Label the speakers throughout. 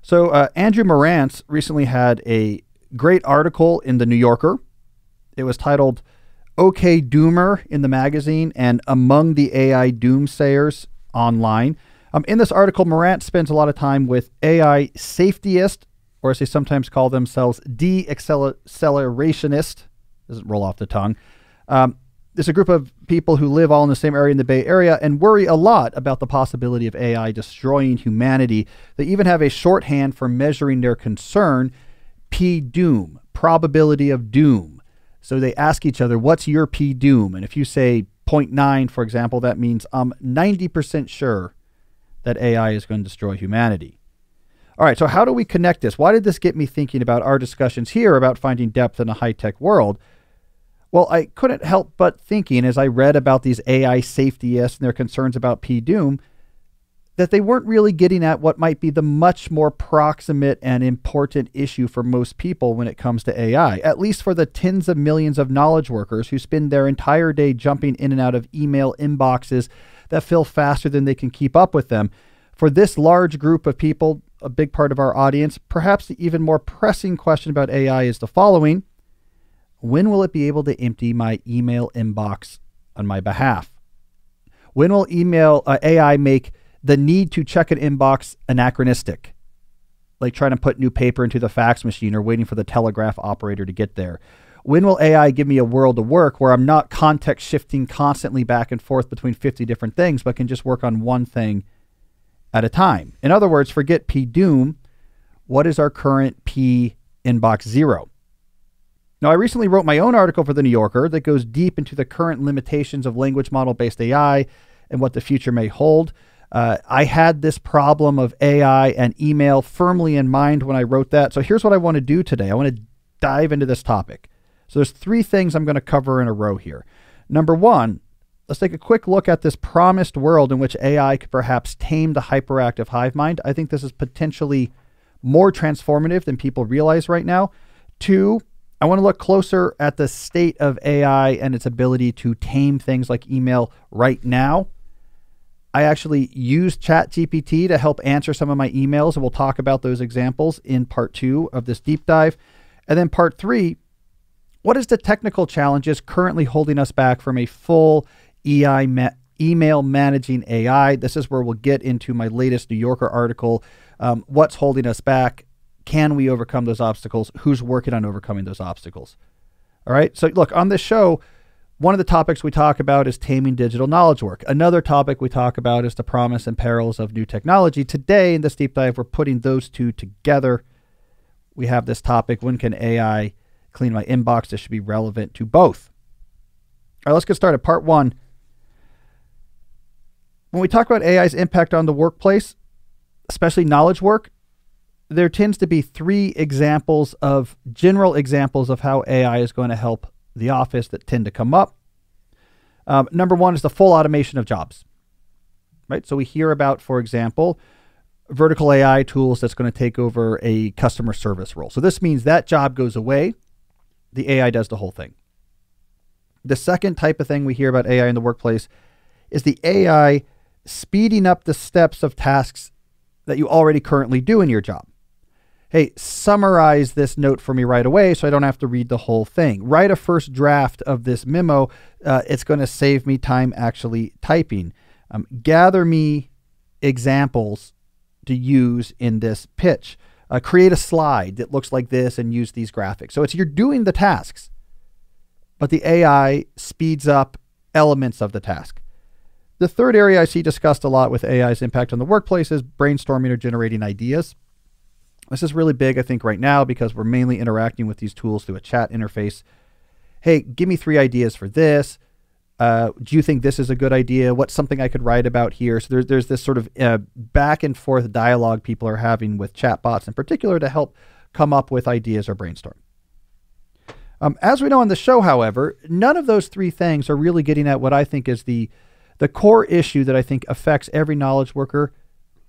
Speaker 1: So Andrew Marantz recently had a great article in the New Yorker. It was titled "OK Doomer" in the magazine and "Among the AI Doomsayers Online." In this article, Marantz spends a lot of time with AI safetyists, or as they sometimes call themselves, de-accelerationists. Doesn't roll off the tongue. There's a group of people who live all in the same area in the Bay Area and worry a lot about the possibility of AI destroying humanity. They even have a shorthand for measuring their concern, P-doom, probability of doom. So they ask each other, what's your P-doom? And if you say 0.9, for example, that means I'm 90% sure that AI is going to destroy humanity. All right, so how do we connect this? Why did this get me thinking about our discussions here about finding depth in a high-tech world? Well, I couldn't help but thinking as I read about these AI safetyists and their concerns about P-doom that they weren't really getting at what might be the much more proximate and important issue for most people when it comes to AI, at least for the tens of millions of knowledge workers who spend their entire day jumping in and out of email inboxes that fill faster than they can keep up with them. For this large group of people, a big part of our audience, perhaps the even more pressing question about AI is the following: when will it be able to empty my email inbox on my behalf? When will AI make the need to check an inbox anachronistic, like trying to put new paper into the fax machine or waiting for the telegraph operator to get there? When will AI give me a world of work where I'm not context shifting constantly back and forth between 50 different things, but can just work on one thing at a time? In other words, forget P-doom. What is our current P inbox zero? Now, I recently wrote my own article for the New Yorker that goes deep into the current limitations of language model-based AI and what the future may hold. I had this problem of AI and email firmly in mind when I wrote that. So here's what I want to do today. I want to dive into this topic. So there's three things I'm going to cover in a row here. Number one, let's take a quick look at this promised world in which AI could perhaps tame the hyperactive hive mind. I think this is potentially more transformative than people realize right now. Two, I want to look closer at the state of AI and its ability to tame things like email right now. I actually used ChatGPT to help answer some of my emails, and we'll talk about those examples in part 2 of this deep dive. And then part 3, what is the technical challenges currently holding us back from a full email managing AI? This is where we'll get into my latest New Yorker article. What's holding us back? Can we overcome those obstacles? Who's working on overcoming those obstacles? All right. So look, on this show, one of the topics we talk about is taming digital knowledge work. Another topic we talk about is the promise and perils of new technology. Today in this deep dive, we're putting those two together. We have this topic: when can AI clean my inbox? This should be relevant to both. All right, let's get started. Part 1. When we talk about AI's impact on the workplace, especially knowledge work, there tends to be 3 general examples of how AI is going to help the office that tend to come up. Number 1 is the full automation of jobs, right? So we hear about, for example, vertical AI tools that's going to take over a customer service role. So this means that job goes away. The AI does the whole thing. The second type of thing we hear about AI in the workplace is the AI speeding up the steps of tasks that you already currently do in your job. Hey, summarize this note for me right away so I don't have to read the whole thing. Write a first draft of this memo. It's going to save me time actually typing. Gather me examples to use in this pitch. Create a slide that looks like this and use these graphics. So you're doing the tasks, but the AI speeds up elements of the task. The third area I see discussed a lot with AI's impact on the workplace is brainstorming or generating ideas. This is really big, I think, right now because we're mainly interacting with these tools through a chat interface. Hey, give me 3 ideas for this. Do you think this is a good idea? What's something I could write about here? So there's this sort of back and forth dialogue people are having with chatbots in particular to help come up with ideas or brainstorm. As we know on the show, however, none of those 3 things are really getting at what I think is the core issue that I think affects every knowledge worker,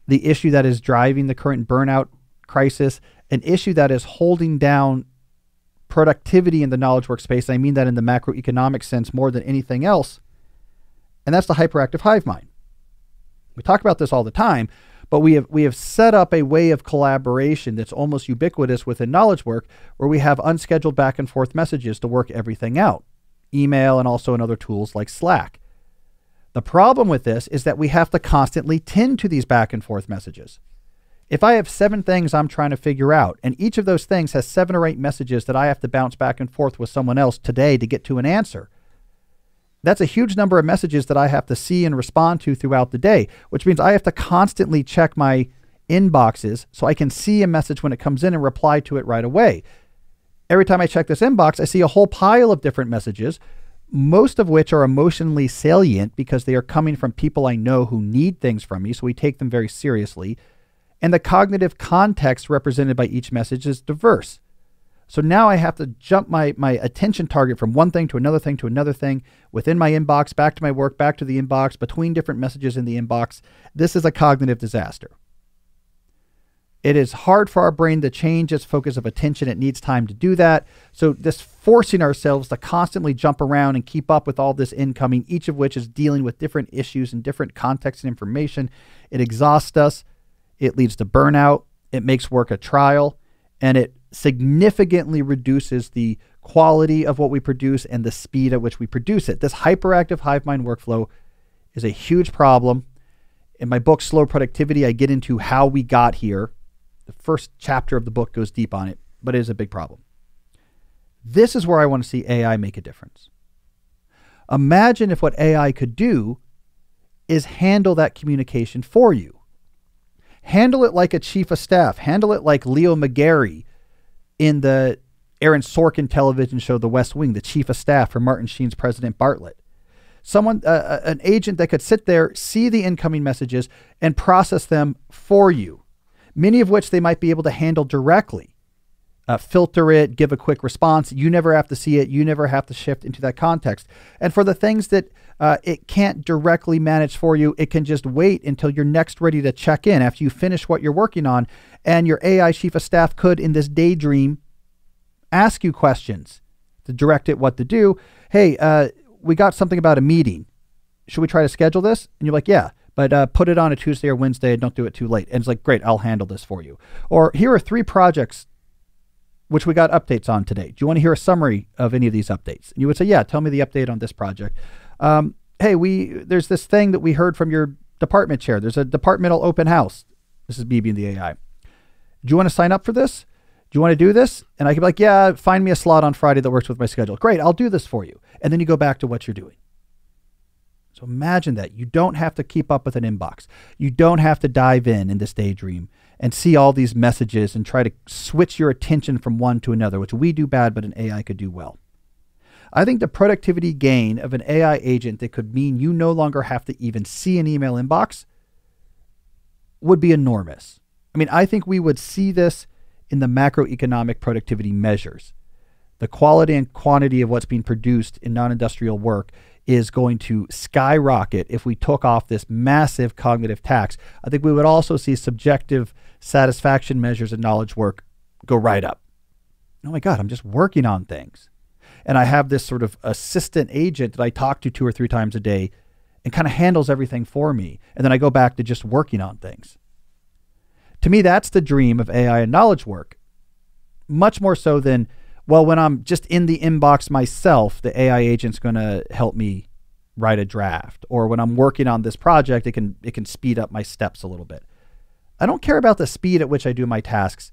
Speaker 1: the issue that is driving the current burnout crisis, an issue that is holding down productivity in the knowledge workspace. I mean that in the macroeconomic sense more than anything else. And that's the hyperactive hive mind. We talk about this all the time, But we have set up a way of collaboration that's almost ubiquitous within knowledge work, where we have unscheduled back and forth messages to work everything out, email and also in other tools like Slack. The problem with this is that we have to constantly tend to these back and forth messages. If I have 7 things I'm trying to figure out, and each of those things has 7 or 8 messages that I have to bounce back and forth with someone else today to get to an answer, that's a huge number of messages that I have to see and respond to throughout the day, which means I have to constantly check my inboxes so I can see a message when it comes in and reply to it right away. Every time I check this inbox, I see a whole pile of different messages, most of which are emotionally salient because they are coming from people I know who need things from me, so we take them very seriously. And the cognitive context represented by each message is diverse. So now I have to jump my attention target from one thing to another thing to another thing within my inbox, back to my work, back to the inbox, between different messages in the inbox. This is a cognitive disaster. It is hard for our brain to change its focus of attention. It needs time to do that. So this forcing ourselves to constantly jump around and keep up with all this incoming, each of which is dealing with different issues and different contexts and information, it exhausts us. It leads to burnout. It makes work a trial, and it significantly reduces the quality of what we produce and the speed at which we produce it. This hyperactive hive mind workflow is a huge problem. In my book, Slow Productivity, I get into how we got here. The first chapter of the book goes deep on it, but it is a big problem. This is where I want to see AI make a difference. Imagine if what AI could do is handle that communication for you. Handle it like a chief of staff. Handle it like Leo McGarry in the Aaron Sorkin television show, The West Wing, the chief of staff for Martin Sheen's President Bartlett. Someone, an agent that could sit there, see the incoming messages, and process them for you, many of which they might be able to handle directly. Filter it, give a quick response. You never have to see it. You never have to shift into that context. And for the things that it can't directly manage for you, it can just wait until you're next ready to check in after you finish what you're working on. And your AI chief of staff could, in this daydream, ask you questions to direct it what to do. Hey, we got something about a meeting. Should we try to schedule this? And you're like, yeah, but put it on a Tuesday or Wednesday and don't do it too late. And it's like, great, I'll handle this for you. Or here are 3 projects which we got updates on today. Do you want to hear a summary of any of these updates? And you would say, yeah, tell me the update on this project. Hey, there's this thing that we heard from your department chair. There's a departmental open house. This is me being the AI. Do you want to sign up for this? Do you want to do this? And I could be like, yeah, find me a slot on Friday that works with my schedule. Great, I'll do this for you. And then you go back to what you're doing. So imagine that. You don't have to keep up with an inbox. You don't have to dive in this daydream and see all these messages and try to switch your attention from one to another, which we do bad, but an AI could do well. I think the productivity gain of an AI agent that could mean you no longer have to even see an email inbox would be enormous. I mean, I think we would see this in the macroeconomic productivity measures. The quality and quantity of what's being produced in non-industrial work is going to skyrocket if we took off this massive cognitive tax. I think we would also see subjective satisfaction measures in knowledge work go right up. Oh my God, I'm just working on things. And I have this sort of assistant agent that I talk to 2 or 3 times a day and kind of handles everything for me. And then I go back to just working on things. To me, that's the dream of AI and knowledge work. Much more so than, well, when I'm just in the inbox myself, the AI agent's going to help me write a draft. Or when I'm working on this project, it can speed up my steps a little bit. I don't care about the speed at which I do my tasks.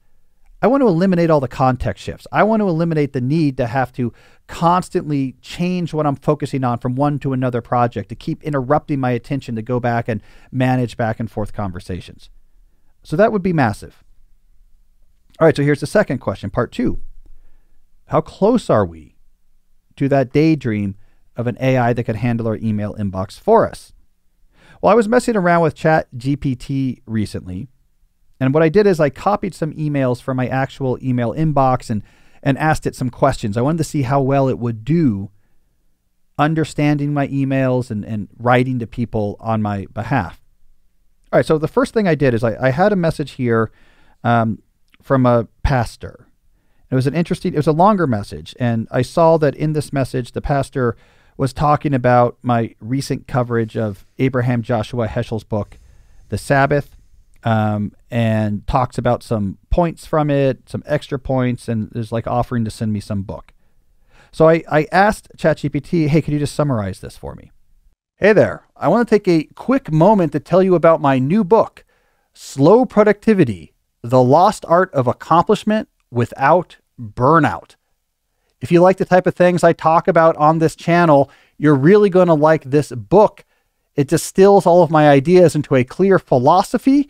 Speaker 1: I want to eliminate all the context shifts. I want to eliminate the need to have to constantly change what I'm focusing on from one to another project, to keep interrupting my attention to go back and manage back and forth conversations. So that would be massive. All right, so here's the second question, part 2. How close are we to that daydream of an AI that could handle our email inbox for us? Well, I was messing around with ChatGPT recently, and what I did is I copied some emails from my actual email inbox and asked it some questions. I wanted to see how well it would do understanding my emails and writing to people on my behalf. All right, so the first thing I did is I had a message here from a pastor. It was a longer message, and I saw that in this message, the pastor was talking about my recent coverage of Abraham Joshua Heschel's book, The Sabbath, and talks about some points from it, some extra points, and is like offering to send me some book. So I asked ChatGPT, hey, could you just summarize this for me? Hey there, I want to take a quick moment to tell you about my new book, Slow Productivity, The Lost Art of Accomplishment Without Burnout. If you like the type of things I talk about on this channel, you're really going to like this book. It distills all of my ideas into a clear philosophy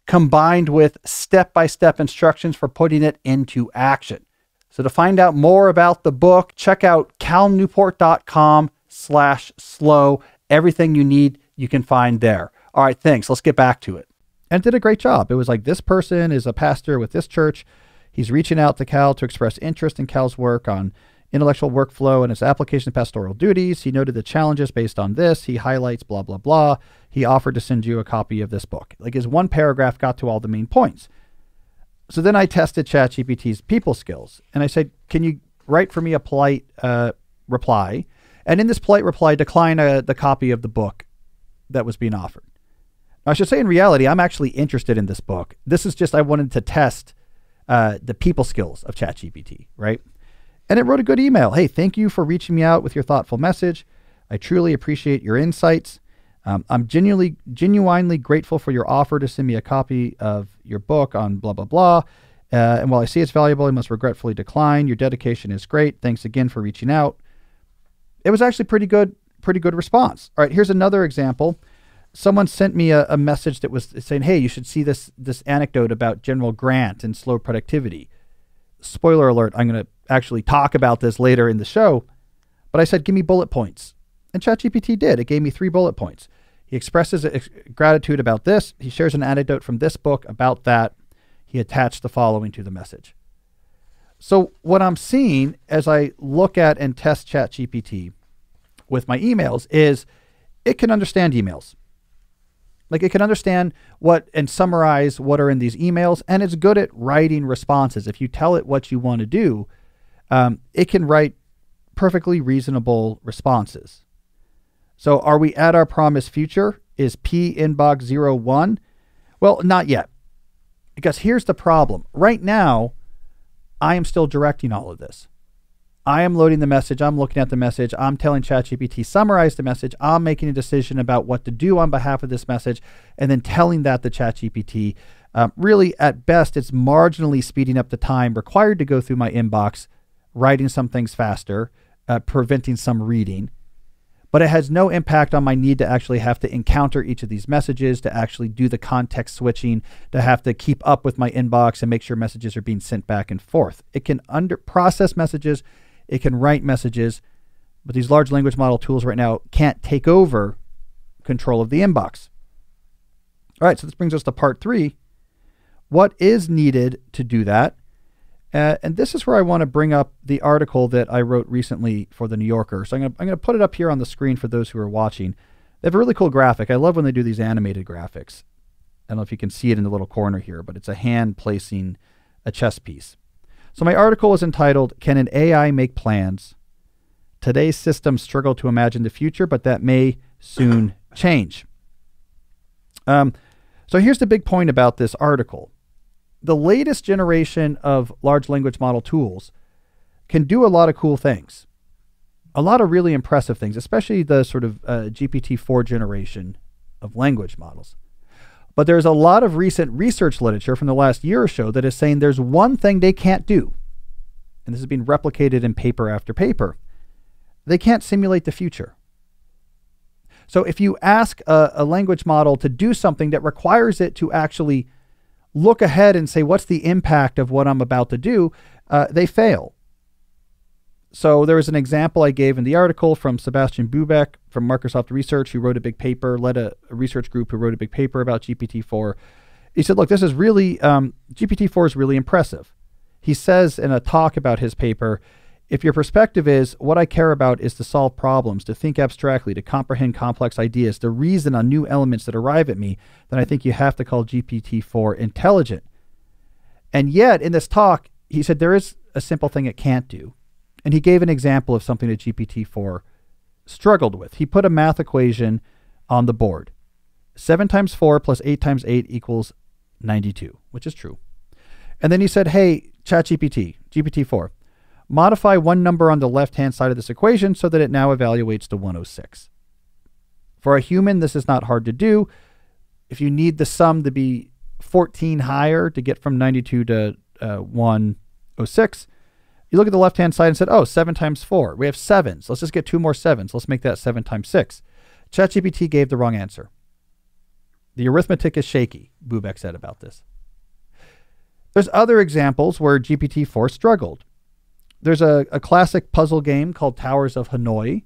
Speaker 1: combined with step-by-step instructions for putting it into action. So to find out more about the book, check out calnewport.com/slow. Everything you need, you can find there. All right, thanks. Let's get back to it. And it did a great job. It was like, this person is a pastor with this church. He's reaching out to Cal to express interest in Cal's work on intellectual workflow and its application of pastoral duties. He noted the challenges based on this. He highlights blah, blah, blah. He offered to send you a copy of this book. Like, his one paragraph got to all the main points. So then I tested ChatGPT's people skills, and I said, can you write for me a polite reply? And in this polite reply, decline the copy of the book that was being offered. Now, I should say, in reality, I'm actually interested in this book. This is just, I wanted to test the people skills of ChatGPT, right? And it wrote a good email. Hey, thank you for reaching me out with your thoughtful message. I truly appreciate your insights. I'm genuinely grateful for your offer to send me a copy of your book on blah, blah, blah. And while I see it's valuable, I must regretfully decline. Your dedication is great. Thanks again for reaching out. It was actually pretty good response. All right, here's another example. Someone sent me a message that was saying, hey, you should see this anecdote about General Grant and slow productivity. Spoiler alert, I'm going to actually talk about this later in the show. But I said, give me bullet points. And ChatGPT did. It gave me 3 bullet points. He expresses gratitude about this. He shares an anecdote from this book about that. He attached the following to the message. So what I'm seeing as I look at and test ChatGPT with my emails is it can understand emails. Like, it can understand what and summarize what are in these emails, and it's good at writing responses. If you tell it what you want to do, it can write perfectly reasonable responses. So are we at our promised future? Is P inbox 01? Well, not yet. Because here's the problem. Right now, I am still directing all of this. I am loading the message. I'm looking at the message. I'm telling ChatGPT, summarize the message. I'm making a decision about what to do on behalf of this message, and then telling that to ChatGPT. Really, at best, it's marginally speeding up the time required to go through my inbox, writing some things faster, preventing some reading. But it has no impact on my need to actually have to encounter each of these messages, to actually do the context switching, to have to keep up with my inbox and make sure messages are being sent back and forth. It can process messages. It can write messages, but these large language model tools right now can't take over control of the inbox. All right, so this brings us to part 3. What is needed to do that? And this is where I want to bring up the article that I wrote recently for the New Yorker. So I'm going to put it up here on the screen for those who are watching. They have a really cool graphic. I love when they do these animated graphics. I don't know if you can see it in the little corner here, but it's a hand placing a chess piece. So my article is entitled, Can an AI Make Plans? Today's systems struggle to imagine the future, but that may soon change. So here's the big point about this article. The latest generation of large language model tools can do a lot of cool things. A lot of really impressive things, especially the sort of GPT-4 generation of language models. But there's a lot of recent research literature from the last year or so that is saying there's one thing they can't do. And this has been replicated in paper after paper. They can't simulate the future. So if you ask a language model to do something that requires it to actually look ahead and say, what's the impact of what I'm about to do? They fail. So there was an example I gave in the article from Sebastian Bubeck from Microsoft Research, who wrote a big paper, led a research group who wrote a big paper about GPT-4. He said, look, this is really, GPT-4 is really impressive. He says in a talk about his paper, if your perspective is, what I care about is to solve problems, to think abstractly, to comprehend complex ideas, to reason on new elements that arrive at me, then I think you have to call GPT-4 intelligent. And yet, in this talk, he said there is a simple thing it can't do. And he gave an example of something that GPT-4 struggled with. He put a math equation on the board. 7 times 4 plus 8 times 8 equals 92, which is true. And then he said, hey, ChatGPT, GPT-4, modify one number on the left-hand side of this equation so that it now evaluates to 106. For a human, this is not hard to do. If you need the sum to be 14 higher to get from 92 to 106, you look at the left-hand side and said, oh, 7 times 4. We have 7s. Let's just get 2 more 7s. Let's make that 7 times 6. ChatGPT gave the wrong answer. The arithmetic is shaky, Bubeck said about this. There's other examples where GPT-4 struggled. There's a classic puzzle game called Towers of Hanoi,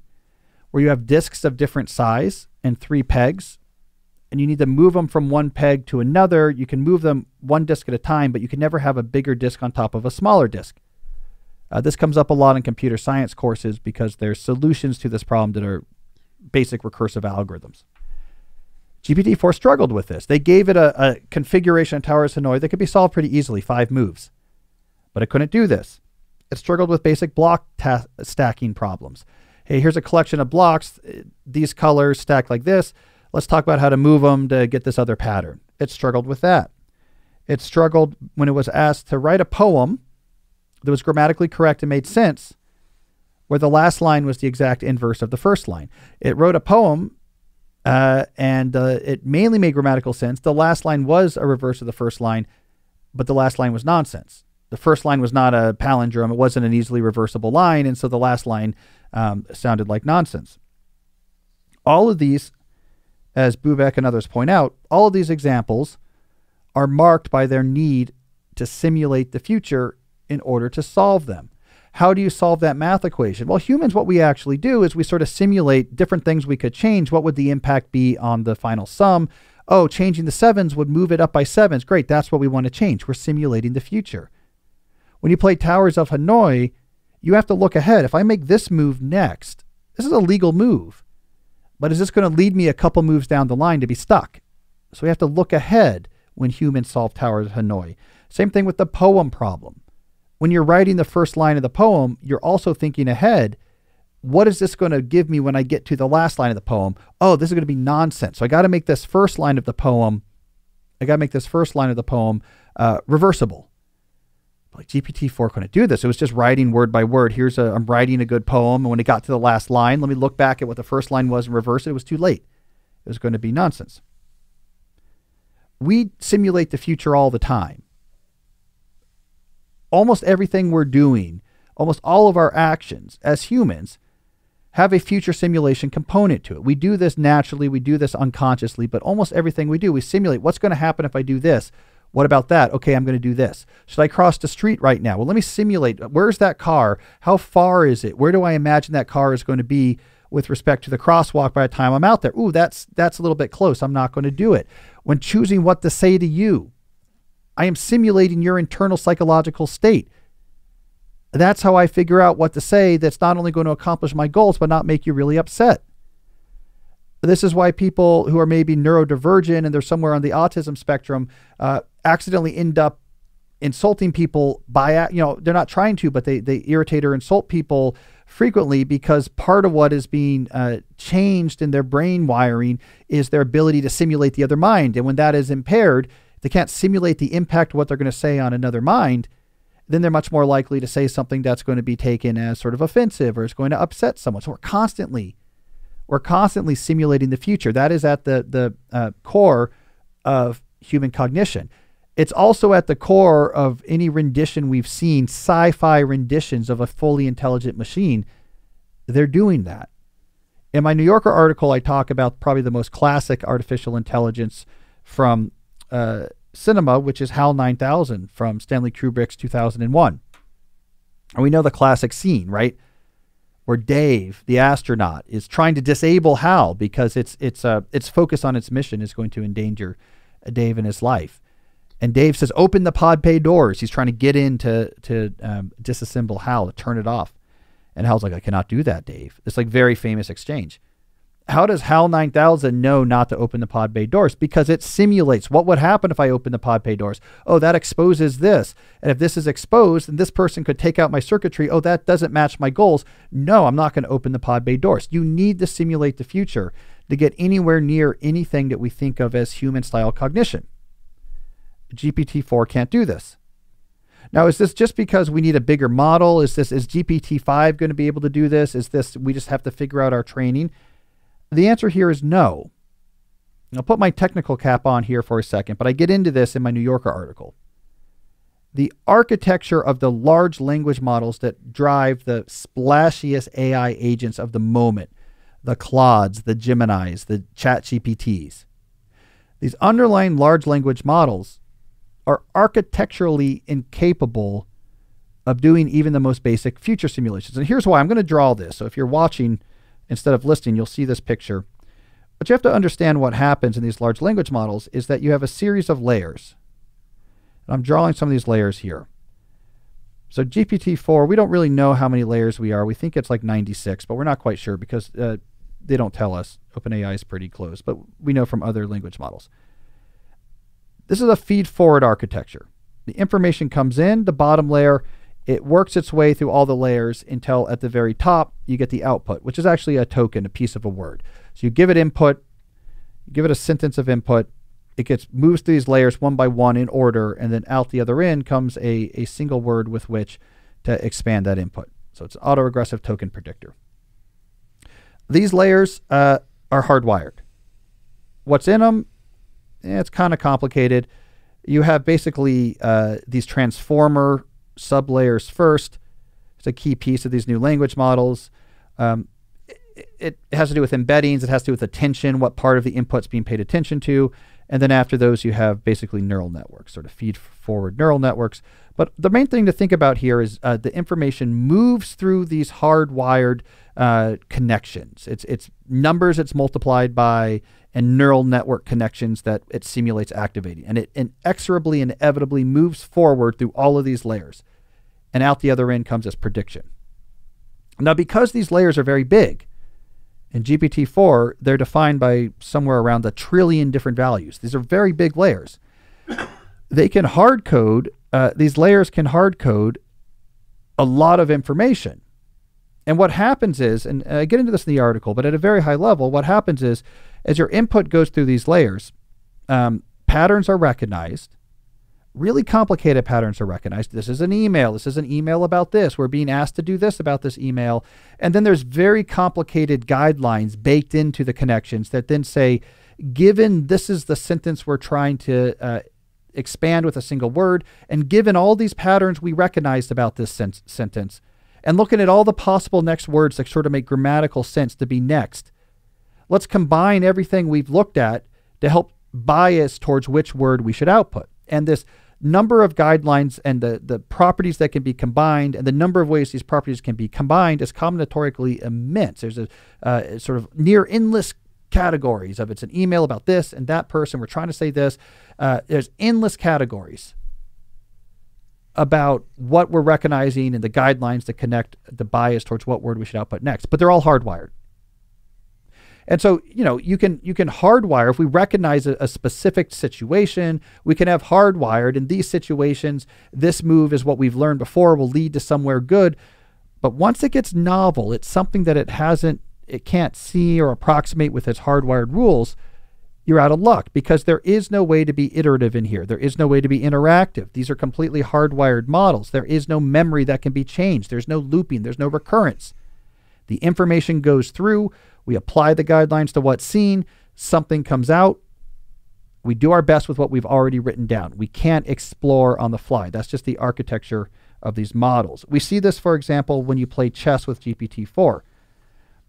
Speaker 1: where you have discs of different size and 3 pegs, and you need to move them from one peg to another. You can move them one disc at a time, but you can never have a bigger disc on top of a smaller disc. This comes up a lot in computer science courses because there's solutions to this problem that are basic recursive algorithms. GPT-4 struggled with this. They gave it a configuration of Towers of Hanoi that could be solved pretty easily, 5 moves. But it couldn't do this. It struggled with basic block stacking problems. Hey, here's a collection of blocks, these colors stacked like this. Let's talk about how to move them to get this other pattern. It struggled with that. It struggled when it was asked to write a poem that was grammatically correct and made sense, where the last line was the exact inverse of the first line. It wrote a poem and it mainly made grammatical sense. The last line was a reverse of the first line, but the last line was nonsense. The first line was not a palindrome. It wasn't an easily reversible line, and so the last line sounded like nonsense. All of these, as Bubeck and others point out, all of these examples are marked by their need to simulate the future in order to solve them. How do you solve that math equation? Well, humans, what we actually do is we sort of simulate different things we could change. What would the impact be on the final sum? Oh, changing the 7s would move it up by 7s. Great, that's what we want to change. We're simulating the future. When you play Towers of Hanoi, you have to look ahead. If I make this move next, this is a legal move, but is this going to lead me a couple moves down the line to be stuck? So we have to look ahead when humans solve Towers of Hanoi. Same thing with the poem problem. When you're writing the first line of the poem, you're also thinking ahead. What is this going to give me when I get to the last line of the poem? Oh, this is going to be nonsense. So I got to make this first line of the poem, reversible. Like GPT-4 couldn't do this. It was just writing word by word. I'm writing a good poem. And when it got to the last line, let me look back at what the first line was and reverse it. It was too late. It was going to be nonsense. We simulate the future all the time. Almost everything we're doing, almost all of our actions as humans have a future simulation component to it. We do this naturally. We do this unconsciously, but almost everything we do, we simulate what's going to happen if I do this. What about that? Okay, I'm going to do this. Should I cross the street right now? Well, let me simulate. Where's that car? How far is it? Where do I imagine that car is going to be with respect to the crosswalk by the time I'm out there? Ooh, that's a little bit close. I'm not going to do it. When choosing what to say to you, I am simulating your internal psychological state. That's how I figure out what to say that's not only going to accomplish my goals, but not make you really upset. This is why people who are maybe neurodivergent and they're somewhere on the autism spectrum accidentally end up insulting people by, they're not trying to, but they irritate or insult people frequently because part of what is being changed in their brain wiring is their ability to simulate the other mind. And when that is impaired, they can't simulate the impact of what they're going to say on another mind, then they're much more likely to say something that's going to be taken as sort of offensive or is going to upset someone. So we're constantly simulating the future. That is at the core of human cognition. It's also at the core of any rendition we've seen, sci-fi renditions of a fully intelligent machine. They're doing that. In my New Yorker article, I talk about probably the most classic artificial intelligence from cinema, which is HAL 9000 from Stanley Kubrick's 2001. And we know the classic scene, right? Where Dave, the astronaut, is trying to disable HAL because its focus on its mission is going to endanger Dave and his life. And Dave says, open the pod bay doors. He's trying to get in to disassemble HAL, to turn it off. And HAL's like, I cannot do that, Dave. It's like very famous exchange. How does HAL 9000 know not to open the pod bay doors? Because it simulates what would happen if I open the pod bay doors. Oh, that exposes this. And if this is exposed, then this person could take out my circuitry. Oh, that doesn't match my goals. No, I'm not going to open the pod bay doors. You need to simulate the future to get anywhere near anything that we think of as human-style cognition. GPT-4 can't do this. Now, is this just because we need a bigger model? Is GPT-5 going to be able to do this? Is this we just have to figure out our training? The answer here is no. I'll put my technical cap on here for a second, but I get into this in my New Yorker article. The architecture of the large language models that drive the splashiest AI agents of the moment, the Claudes, the Geminis, the ChatGPTs. These underlying large language models are architecturally incapable of doing even the most basic future simulations. And here's why. I'm going to draw this. So if you're watching instead of listening, you'll see this picture. But you have to understand what happens in these large language models is that you have a series of layers. And I'm drawing some of these layers here. So GPT-4, we don't really know how many layers we are. We think it's like 96, but we're not quite sure because they don't tell us. OpenAI is pretty close, but we know from other language models. This is a feed-forward architecture. The information comes in, the bottom layer, it works its way through all the layers until at the very top, you get the output, which is actually a token, a piece of a word. So you give it input, you give it a sentence of input, it moves through these layers one by one in order, and then out the other end comes a single word with which to expand that input. So it's an autoregressive token predictor. These layers are hardwired. What's in them? It's kind of complicated. You have basically these transformer sublayers first. It's a key piece of these new language models. It has to do with embeddings. It has to do with attention, what part of the input's being paid attention to. And then after those, you have basically neural networks, sort of feed-forward neural networks. But the main thing to think about here is the information moves through these hardwired connections. It's numbers it's multiplied by and neural network connections that it simulates activating. And it inexorably, inevitably moves forward through all of these layers. And out the other end comes this prediction. Now, because these layers are very big, in GPT-4, they're defined by somewhere around 1 trillion different values. These are very big layers. They can hard code, these layers can hard code a lot of information. And what happens is, and I get into this in the article, but at a very high level, what happens is, as your input goes through these layers, patterns are recognized. Really complicated patterns are recognized. This is an email. This is an email about this. We're being asked to do this about this email. And then there's very complicated guidelines baked into the connections that then say, given this is the sentence we're trying to expand with a single word, and given all these patterns we recognized about this sentence, and looking at all the possible next words that sort of make grammatical sense to be next, let's combine everything we've looked at to help bias towards which word we should output. And this number of guidelines and the properties that can be combined and the number of ways these properties can be combined is combinatorically immense. There's a sort of near endless categories of it's an email about this and that person. We're trying to say this. There's endless categories about what we're recognizing and the guidelines that connect the bias towards what word we should output next. But they're all hardwired. And so, you can hardwire, if we recognize a specific situation, we can have hardwired in these situations, this move is what we've learned before, will lead to somewhere good. But once it gets novel, it's something that it can't see or approximate with its hardwired rules, you're out of luck because there is no way to be iterative in here. There is no way to be interactive. These are completely hardwired models. There is no memory that can be changed. There's no looping. There's no recurrence. The information goes through. We apply the guidelines to what's seen. Something comes out. We do our best with what we've already written down. We can't explore on the fly. That's just the architecture of these models. We see this, for example, when you play chess with GPT-4.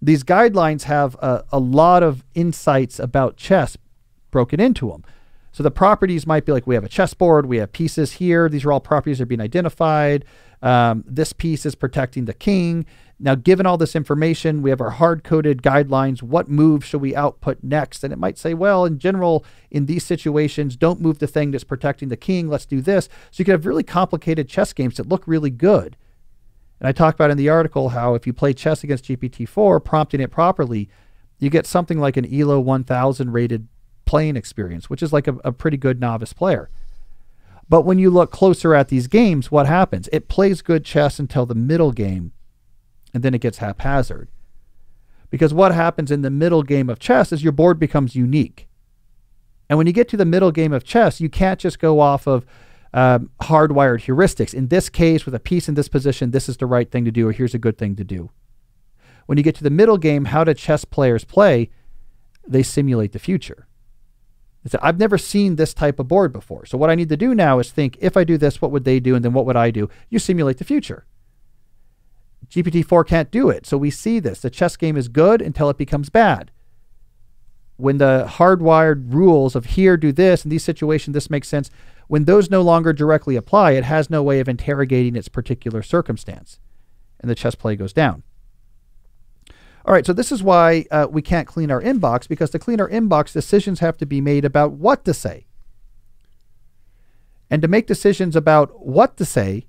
Speaker 1: These guidelines have a lot of insights about chess broken into them. So the properties might be like, we have a chessboard, we have pieces here. These are all properties that are being identified. This piece is protecting the king. Now, given all this information, we have our hard-coded guidelines. What move should we output next? And it might say, well, in general, in these situations, don't move the thing that's protecting the king. Let's do this. So you can have really complicated chess games that look really good. And I talk about in the article how if you play chess against GPT-4, prompting it properly, you get something like an ELO 1000 rated playing experience, which is like a pretty good novice player. But when you look closer at these games, what happens? It plays good chess until the middle game, and then it gets haphazard. Because what happens in the middle game of chess is your board becomes unique. And when you get to the middle game of chess, you can't just go off of hardwired heuristics. In this case, with a piece in this position, this is the right thing to do, or here's a good thing to do. When you get to the middle game, how do chess players play? They simulate the future. I've never seen this type of board before. So what I need to do now is think, if I do this, what would they do? And then what would I do? You simulate the future. GPT-4 can't do it. So we see this. The chess game is good until it becomes bad. When the hardwired rules of here, do this, in these situations, this makes sense, when those no longer directly apply, it has no way of interrogating its particular circumstance. And the chess play goes down. All right, so this is why we can't clean our inbox, because to clean our inbox, decisions have to be made about what to say. And to make decisions about what to say,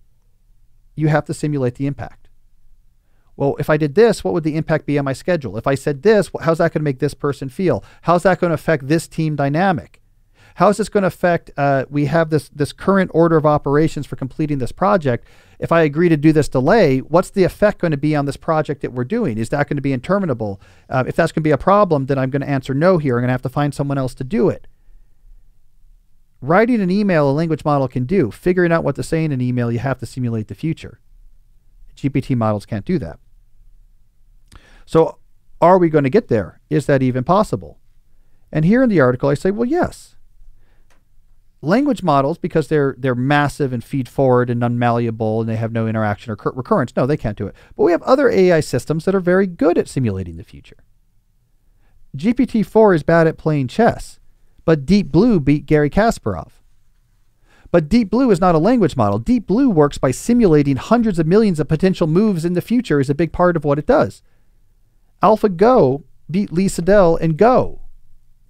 Speaker 1: you have to simulate the impact. Well, if I did this, what would the impact be on my schedule? If I said this, how's that going to make this person feel? How's that going to affect this team dynamic? How is this going to affect, we have this current order of operations for completing this project. If I agree to do this delay, what's the effect going to be on this project that we're doing? Is that going to be interminable? If that's going to be a problem, then I'm going to answer no here. I'm going to have to find someone else to do it. Writing an email, a language model can do. Figuring out what to say in an email, you have to simulate the future. GPT models can't do that. So are we going to get there? Is that even possible? And here in the article, I say, well, yes. Language models, because they're massive and feed forward and unmalleable and they have no interaction or recurrence, no, they can't do it. But we have other AI systems that are very good at simulating the future. GPT-4 is bad at playing chess, but Deep Blue beat Garry Kasparov. But Deep Blue is not a language model. Deep Blue works by simulating hundreds of millions of potential moves in the future is a big part of what it does. AlphaGo beat Lee Sedol in Go.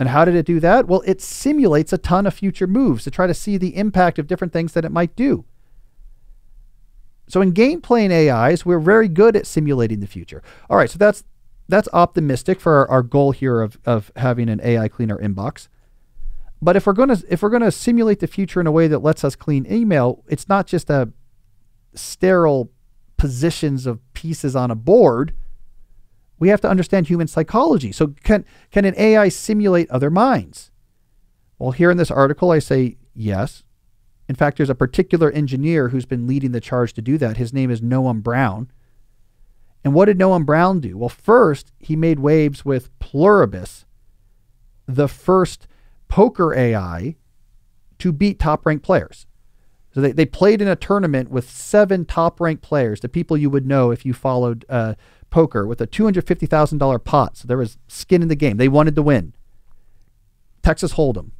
Speaker 1: And how did it do that? Well, it simulates a ton of future moves to try to see the impact of different things that it might do. So in game playing AIs, we're very good at simulating the future. All right, so that's optimistic for our goal here of having an AI cleaner inbox. But if we're gonna simulate the future in a way that lets us clean email, it's not just a sterile positions of pieces on a board. We have to understand human psychology. So can an AI simulate other minds? Well, here in this article, I say yes. In fact, there's a particular engineer who's been leading the charge to do that. His name is Noam Brown. And what did Noam Brown do? Well, first, he made waves with Pluribus, the first poker AI to beat top-ranked players. So they played in a tournament with 7 top-ranked players, the people you would know if you followed poker, with a $250,000 pot. So there was skin in the game. They wanted to win. Texas Hold'em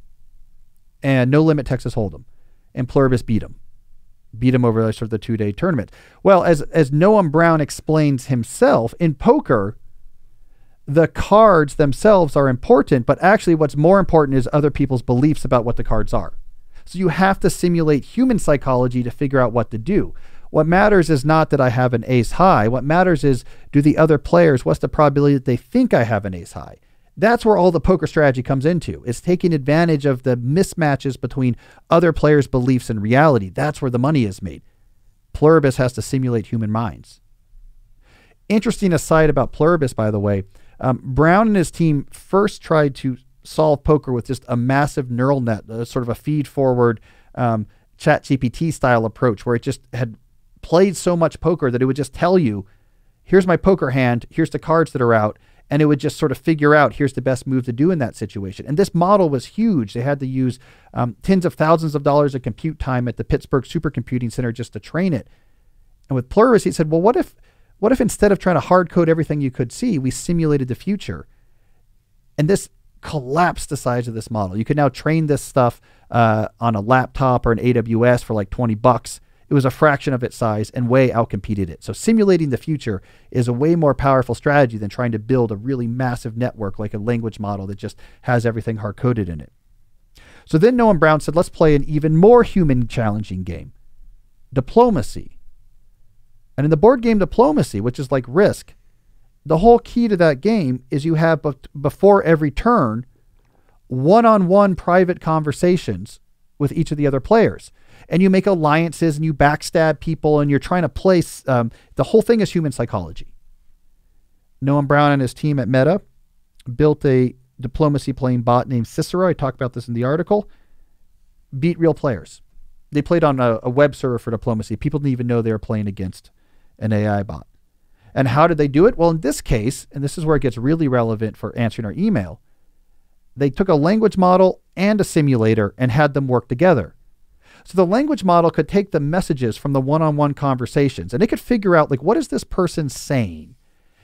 Speaker 1: and No Limit Texas Hold'em, and Pluribus beat him over sort of the 2-day tournament. Well, as Noam Brown explains himself, in poker, the cards themselves are important, but actually what's more important is other people's beliefs about what the cards are. So you have to simulate human psychology to figure out what to do. What matters is not that I have an ace high. What matters is, do the other players, what's the probability that they think I have an ace high? That's where all the poker strategy comes into. It's taking advantage of the mismatches between other players' beliefs and reality. That's where the money is made. Pluribus has to simulate human minds. Interesting aside about Pluribus, by the way, Brown and his team first tried to solve poker with just a massive neural net, sort of a feed-forward ChatGPT style approach, where it just had played so much poker that it would just tell you, here's my poker hand, here's the cards that are out, and it would just sort of figure out, here's the best move to do in that situation. And this model was huge. They had to use tens of thousands of dollars of compute time at the Pittsburgh Supercomputing Center just to train it. And with Pluribus, he said, well, what if instead of trying to hard code everything you could see, we simulated the future? And this collapsed the size of this model. You could now train this stuff on a laptop or an AWS for like $20. It was a fraction of its size and way outcompeted it. So simulating the future is a way more powerful strategy than trying to build a really massive network like a language model that just has everything hard-coded in it. So then Noam Brown said, let's play an even more human challenging game, diplomacy. And in the board game Diplomacy, which is like Risk, The whole key to that game is you have before every turn, one-on-one private conversations with each of the other players. And you make alliances and you backstab people and you're trying to place, the whole thing is human psychology. Noam Brown and his team at Meta built a diplomacy playing bot named Cicero. I talk about this in the article. Beat real players. They played on a web server for diplomacy. People didn't even know they were playing against an AI bot. And how did they do it? Well, in this case, and this is where it gets really relevant for answering our email, they took a language model and a simulator and had them work together. So the language model could take the messages from the one-on-one conversations and it could figure out, like, what is this person saying?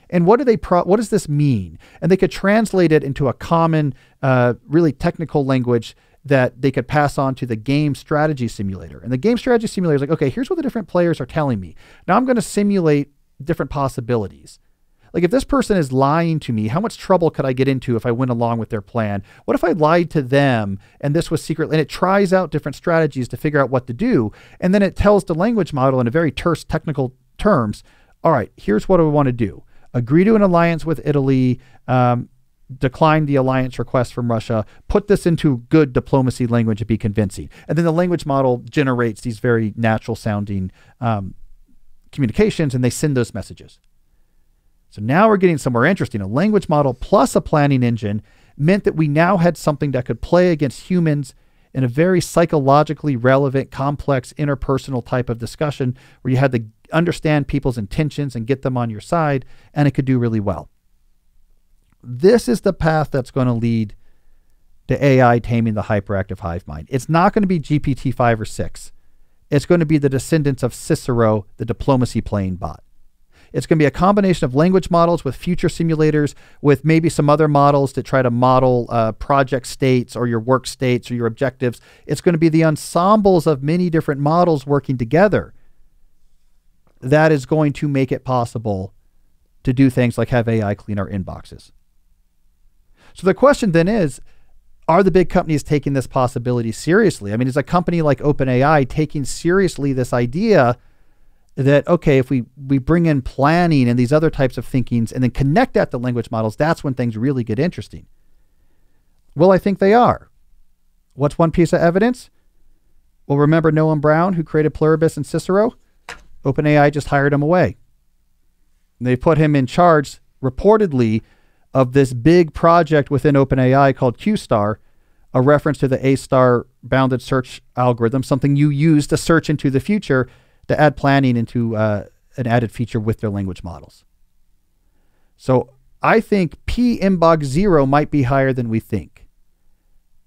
Speaker 1: And what does this mean? And they could translate it into a common, really technical language that they could pass on to the game strategy simulator. And the game strategy simulator is like, okay, here's what the different players are telling me. Now I'm going to simulate different possibilities. Like, if this person is lying to me, how much trouble could I get into if I went along with their plan? What if I lied to them and this was secret? And it tries out different strategies to figure out what to do. And then it tells the language model in a very terse technical terms, all right, here's what I want to do. Agree to an alliance with Italy, decline the alliance request from Russia, put this into good diplomacy language and be convincing. And then the language model generates these very natural sounding communications and they send those messages. So now we're getting somewhere interesting. A language model plus a planning engine meant that we now had something that could play against humans in a very psychologically relevant, complex, interpersonal type of discussion where you had to understand people's intentions and get them on your side, and it could do really well. This is the path that's going to lead to AI taming the hyperactive hive mind. It's not going to be GPT-5 or 6. It's going to be the descendants of Cicero, the diplomacy playing bot. It's going to be a combination of language models with future simulators, with maybe some other models to try to model project states or your work states or your objectives. It's going to be the ensembles of many different models working together that is going to make it possible to do things like have AI clean our inboxes. So the question then is, are the big companies taking this possibility seriously? I mean, is a company like OpenAI taking seriously this idea that, okay, if we bring in planning and these other types of thinkings and then connect that to language models, that's when things really get interesting? Well, I think they are. What's one piece of evidence? Well, remember Noam Brown, who created Pluribus and Cicero? OpenAI just hired him away. And they put him in charge, reportedly, of this big project within OpenAI called QStar, a reference to the A-star bounded search algorithm, something you use to search into the future to add planning into an added feature with their language models. So I think P inbox 0 might be higher than we think.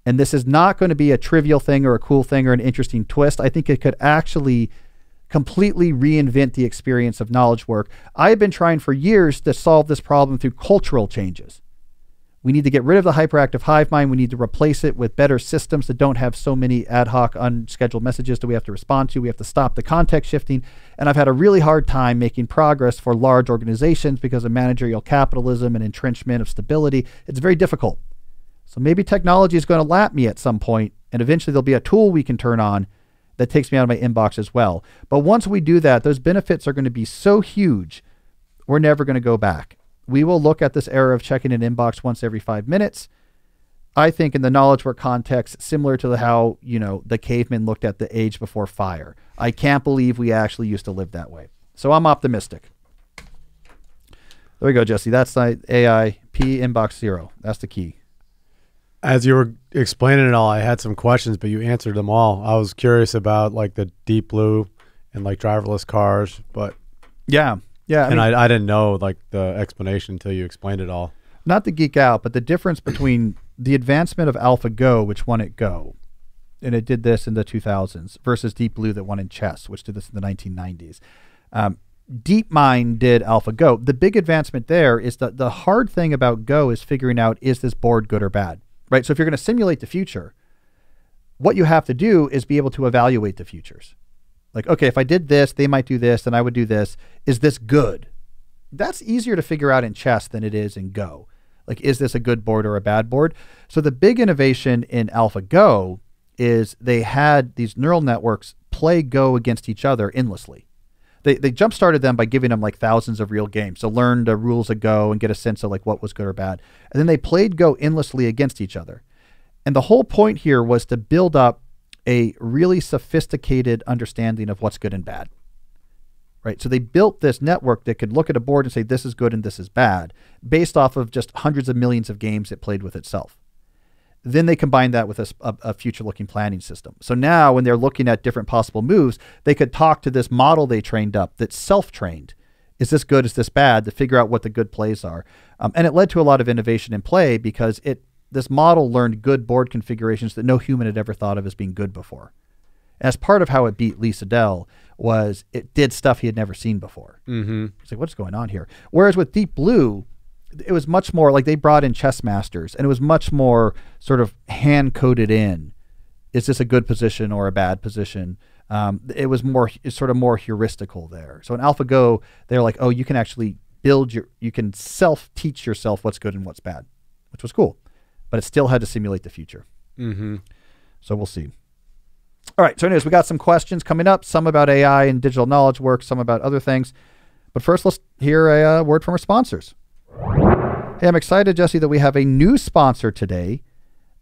Speaker 1: And this is not going to be a trivial thing or a cool thing or an interesting twist. I think it could actually completely reinvent the experience of knowledge work. I have been trying for years to solve this problem through cultural changes. We need to get rid of the hyperactive hive mind. We need to replace it with better systems that don't have so many ad hoc, unscheduled messages that we have to respond to. We have to stop the context shifting. And I've had a really hard time making progress for large organizations because of managerial capitalism and entrenchment of stability. It's very difficult. So maybe technology is going to lap me at some point, and eventually there'll be a tool we can turn on that takes me out of my inbox as well. But once we do that, those benefits are going to be so huge, we're never going to go back. We will look at this era of checking an inbox once every 5 minutes. I think in the knowledge work context, similar to how, the cavemen looked at the age before fire. I can't believe we actually used to live that way. So I'm optimistic. There we go, Jesse. That's the AI P inbox 0. That's the key.
Speaker 2: As you were explaining it all, I had some questions, but you answered them all. I was curious about like the deep blue and like driverless cars, but
Speaker 1: yeah.
Speaker 2: I didn't know like the explanation until you explained it all.
Speaker 1: Not to geek out, but the difference between the advancement of AlphaGo, which won at Go, and it did this in the 2000s, versus Deep Blue that won in chess, which did this in the 1990s. DeepMind did AlphaGo. The big advancement there is that the hard thing about Go is figuring out, is this board good or bad? Right? So if you're going to simulate the future, what you have to do is be able to evaluate the futures. Like, okay, if I did this, they might do this, and I would do this. Is this good? That's easier to figure out in chess than it is in Go. Like, is this a good board or a bad board? So the big innovation in AlphaGo is they had these neural networks play Go against each other endlessly. they jump started them by giving them like thousands of real games. So learn the rules of Go and get a sense of like what was good or bad. And then they played Go endlessly against each other. And the whole point here was to build up a really sophisticated understanding of what's good and bad. Right? So they built this network that could look at a board and say, this is good and this is bad, based off of just hundreds of millions of games it played with itself. Then they combined that with a future-looking planning system. So now when they're looking at different possible moves, they could talk to this model they trained up that's self-trained. Is this good? Is this bad? To figure out what the good plays are. And it led to a lot of innovation in play because this model learned good board configurations that no human had ever thought of as being good before. As part of how it beat Lee Sedol was it did stuff he had never seen before.
Speaker 2: Mm-hmm.
Speaker 1: It's like, what's going on here? Whereas with Deep Blue, it was much more like they brought in chess masters, and it was much more sort of hand-coded in. Is this a good position or a bad position? It was sort of more heuristical there. So in AlphaGo, they're like, oh, you can actually you can self-teach yourself what's good and what's bad, which was cool. But it still had to simulate the future.
Speaker 2: Mm-hmm.
Speaker 1: So we'll see. All right, so anyways, we got some questions coming up, some about AI and digital knowledge work, some about other things. But first, let's hear a word from our sponsors. Hey, I'm excited, Jesse, that we have a new sponsor today.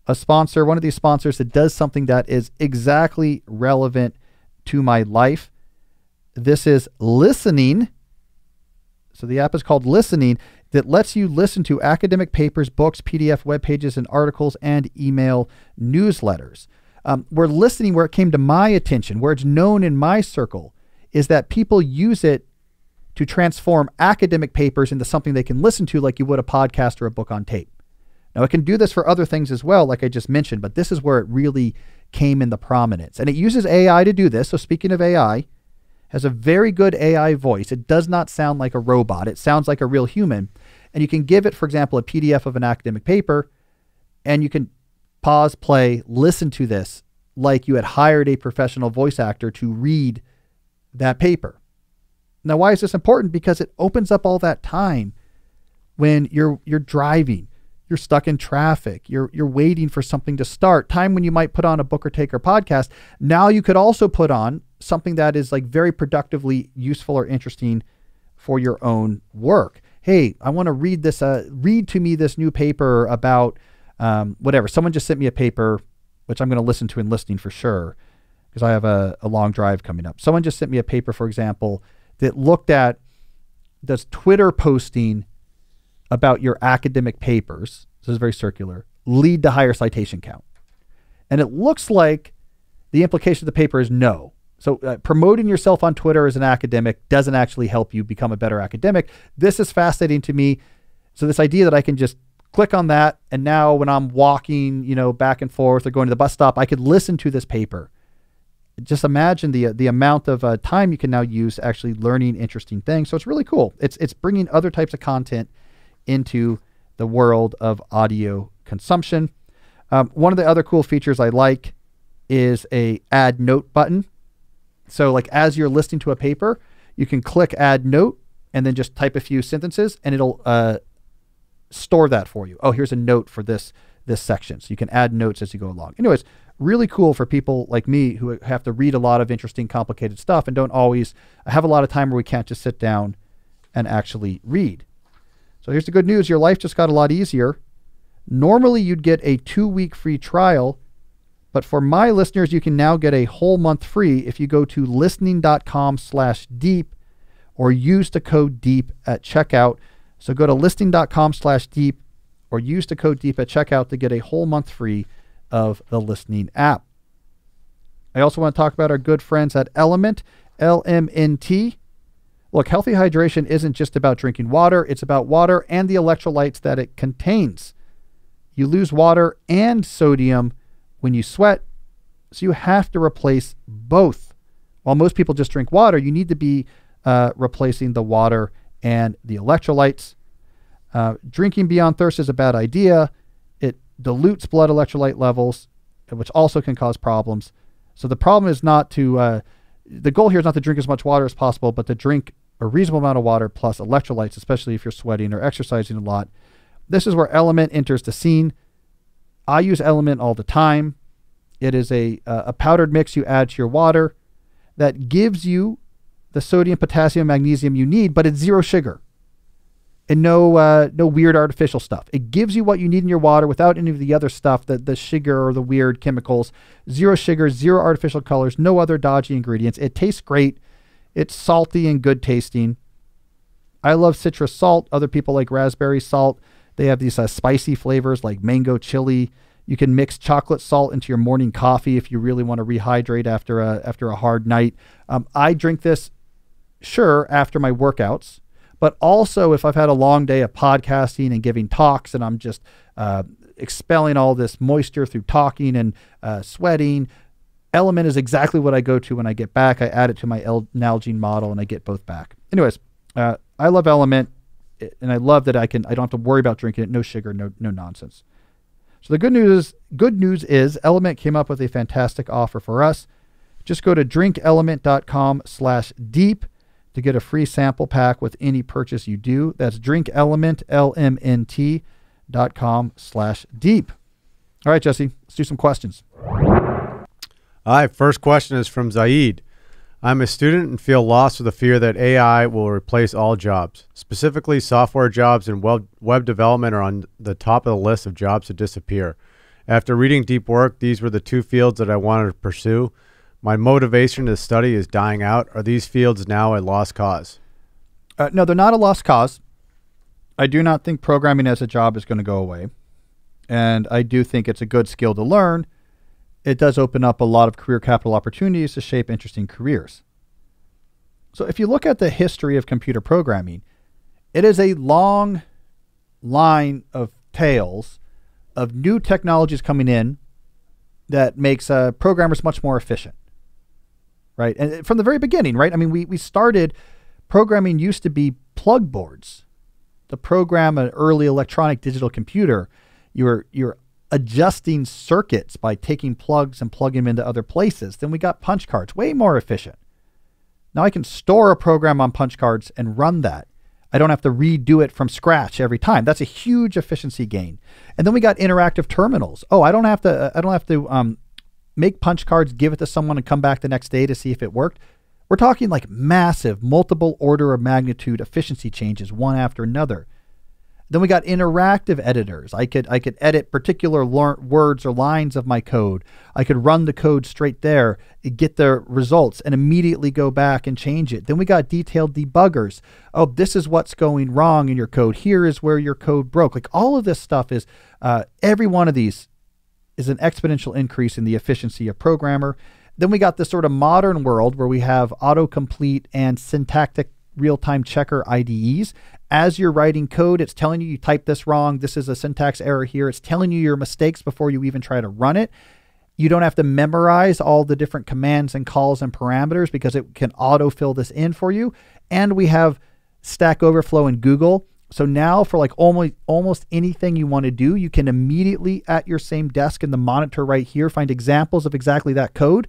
Speaker 1: A sponsor, one of these sponsors that does something that is exactly relevant to my life. This is Listening. So the app is called Listening, that lets you listen to academic papers, books, PDF web pages, and articles, and email newsletters. Where Listening, where it came to my attention, where it's known in my circle, is that people use it to transform academic papers into something they can listen to like you would a podcast or a book on tape. Now, it can do this for other things as well, like I just mentioned, but this is where it really came into prominence. And it uses AI to do this. So speaking of AI, has a very good AI voice. It does not sound like a robot. It sounds like a real human. And you can give it, for example, a PDF of an academic paper, and you can pause, play, listen to this like you had hired a professional voice actor to read that paper. Now, why is this important? Because it opens up all that time when you're driving, you're stuck in traffic, you're waiting for something to start, time when you might put on a Booker Taker podcast. Now you could also put on something that is like very productively useful or interesting for your own work. Hey, I want to read this, read to me this new paper about whatever. Someone just sent me a paper, which I'm going to listen to in Listening for sure, because I have a long drive coming up. Someone just sent me a paper, for example, that looked at, does Twitter posting about your academic papers, this is very circular, lead to higher citation count? And it looks like the implication of the paper is no. So promoting yourself on Twitter as an academic doesn't actually help you become a better academic. This is fascinating to me. So this idea that I can just click on that, and now when I'm walking, back and forth or going to the bus stop, I could listen to this paper. Just imagine the amount of time you can now use actually learning interesting things. So it's really cool. It's bringing other types of content into the world of audio consumption. One of the other cool features I like is a add note button. So like as you're listening to a paper, you can click add note and then just type a few sentences, and it'll store that for you. Oh, here's a note for this section. So you can add notes as you go along. Anyways, really cool for people like me who have to read a lot of interesting, complicated stuff and don't always have a lot of time where we can't just sit down and actually read. So here's the good news. Your life just got a lot easier. Normally you'd get a 2-week free trial, but for my listeners, you can now get a whole month free if you go to listening.com/deep or use the code DEEP at checkout. So go to listening.com/deep or use the code DEEP at checkout to get a whole month free of the Listening app. I also want to talk about our good friends at Element, LMNT. Look, healthy hydration isn't just about drinking water. It's about water and the electrolytes that it contains. You lose water and sodium when you sweat, so you have to replace both. While most people just drink water, you need to be replacing the water and the electrolytes. Drinking beyond thirst is a bad idea. It dilutes blood electrolyte levels, which also can cause problems. So the problem is not to, the goal here is not to drink as much water as possible, but to drink a reasonable amount of water plus electrolytes, especially if you're sweating or exercising a lot. This is where Element enters the scene. I use Element all the time. It is a powdered mix you add to your water that gives you the sodium, potassium, magnesium you need, but it's zero sugar and no weird artificial stuff. It gives you what you need in your water without any of the other stuff, the sugar or the weird chemicals. Zero sugar, zero artificial colors, no other dodgy ingredients. It tastes great. It's salty and good tasting. I love citrus salt. Other people like raspberry salt. They have these spicy flavors like mango chili. You can mix chocolate salt into your morning coffee if you really want to rehydrate after a hard night. I drink this, sure, after my workouts, but also if I've had a long day of podcasting and giving talks and I'm just expelling all this moisture through talking and sweating. Element is exactly what I go to when I get back. I add it to my Nalgene model and I get both back. Anyways, I love Element, and I love that I don't have to worry about drinking it. No sugar, no nonsense. So the good news is Element came up with a fantastic offer for us. Just go to drinkelement.com/deep to get a free sample pack with any purchase you do. That's drinkelement, LMNT.com/deep. All right, Jesse, let's do some questions.
Speaker 2: All right, first question is from Zaid. I'm a student and feel lost with the fear that AI will replace all jobs. Specifically, software jobs and web development are on the top of the list of jobs to disappear. After reading Deep Work, these were the two fields that I wanted to pursue. My motivation to study is dying out. Are these fields now a lost cause?
Speaker 1: No, they're not a lost cause. I do not think programming as a job is going to go away. And I do think it's a good skill to learn. It does open up a lot of career capital opportunities to shape interesting careers. So if you look at the history of computer programming, it is a long line of tales of new technologies coming in that makes programmers much more efficient, right? And from the very beginning, right? I mean, we started, programming used to be plug boards. To program an early electronic digital computer, you're adjusting circuits by taking plugs and plugging them into other places. Then we got punch cards, way more efficient. Now I can store a program on punch cards and run that. I don't have to redo it from scratch every time. That's a huge efficiency gain. And then we got interactive terminals. Oh, I don't have to make punch cards, give it to someone and come back the next day to see if it worked. We're talking like massive, multiple order of magnitude efficiency changes, one after another. Then we got interactive editors. I could edit particular words or lines of my code. I could run the code straight there, get the results, and immediately go back and change it. Then we got detailed debuggers. Oh, this is what's going wrong in your code. Here is where your code broke. Like all of this stuff is, every one of these is an exponential increase in the efficiency of programmer. Then we got this sort of modern world where we have autocomplete and syntactic real-time checker IDEs. As you're writing code, it's telling you typed this wrong. This is a syntax error here. It's telling you your mistakes before you even try to run it. You don't have to memorize all the different commands and calls and parameters because it can autofill this in for you. And we have Stack Overflow in Google. So now for like almost anything you want to do, you can immediately at your same desk in the monitor right here, find examples of exactly that code.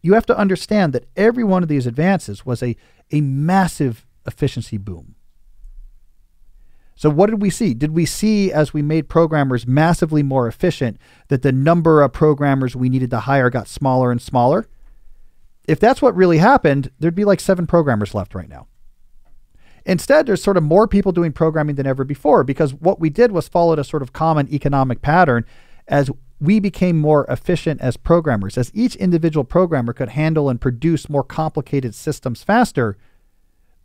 Speaker 1: You have to understand that every one of these advances was a massive efficiency boom. So what did we see? Did we see, as we made programmers massively more efficient, that the number of programmers we needed to hire got smaller and smaller? If that's what really happened, there'd be like 7 programmers left right now. Instead, there's sort of more people doing programming than ever before, because what we did was followed a sort of common economic pattern. As we became more efficient as programmers, as each individual programmer could handle and produce more complicated systems faster,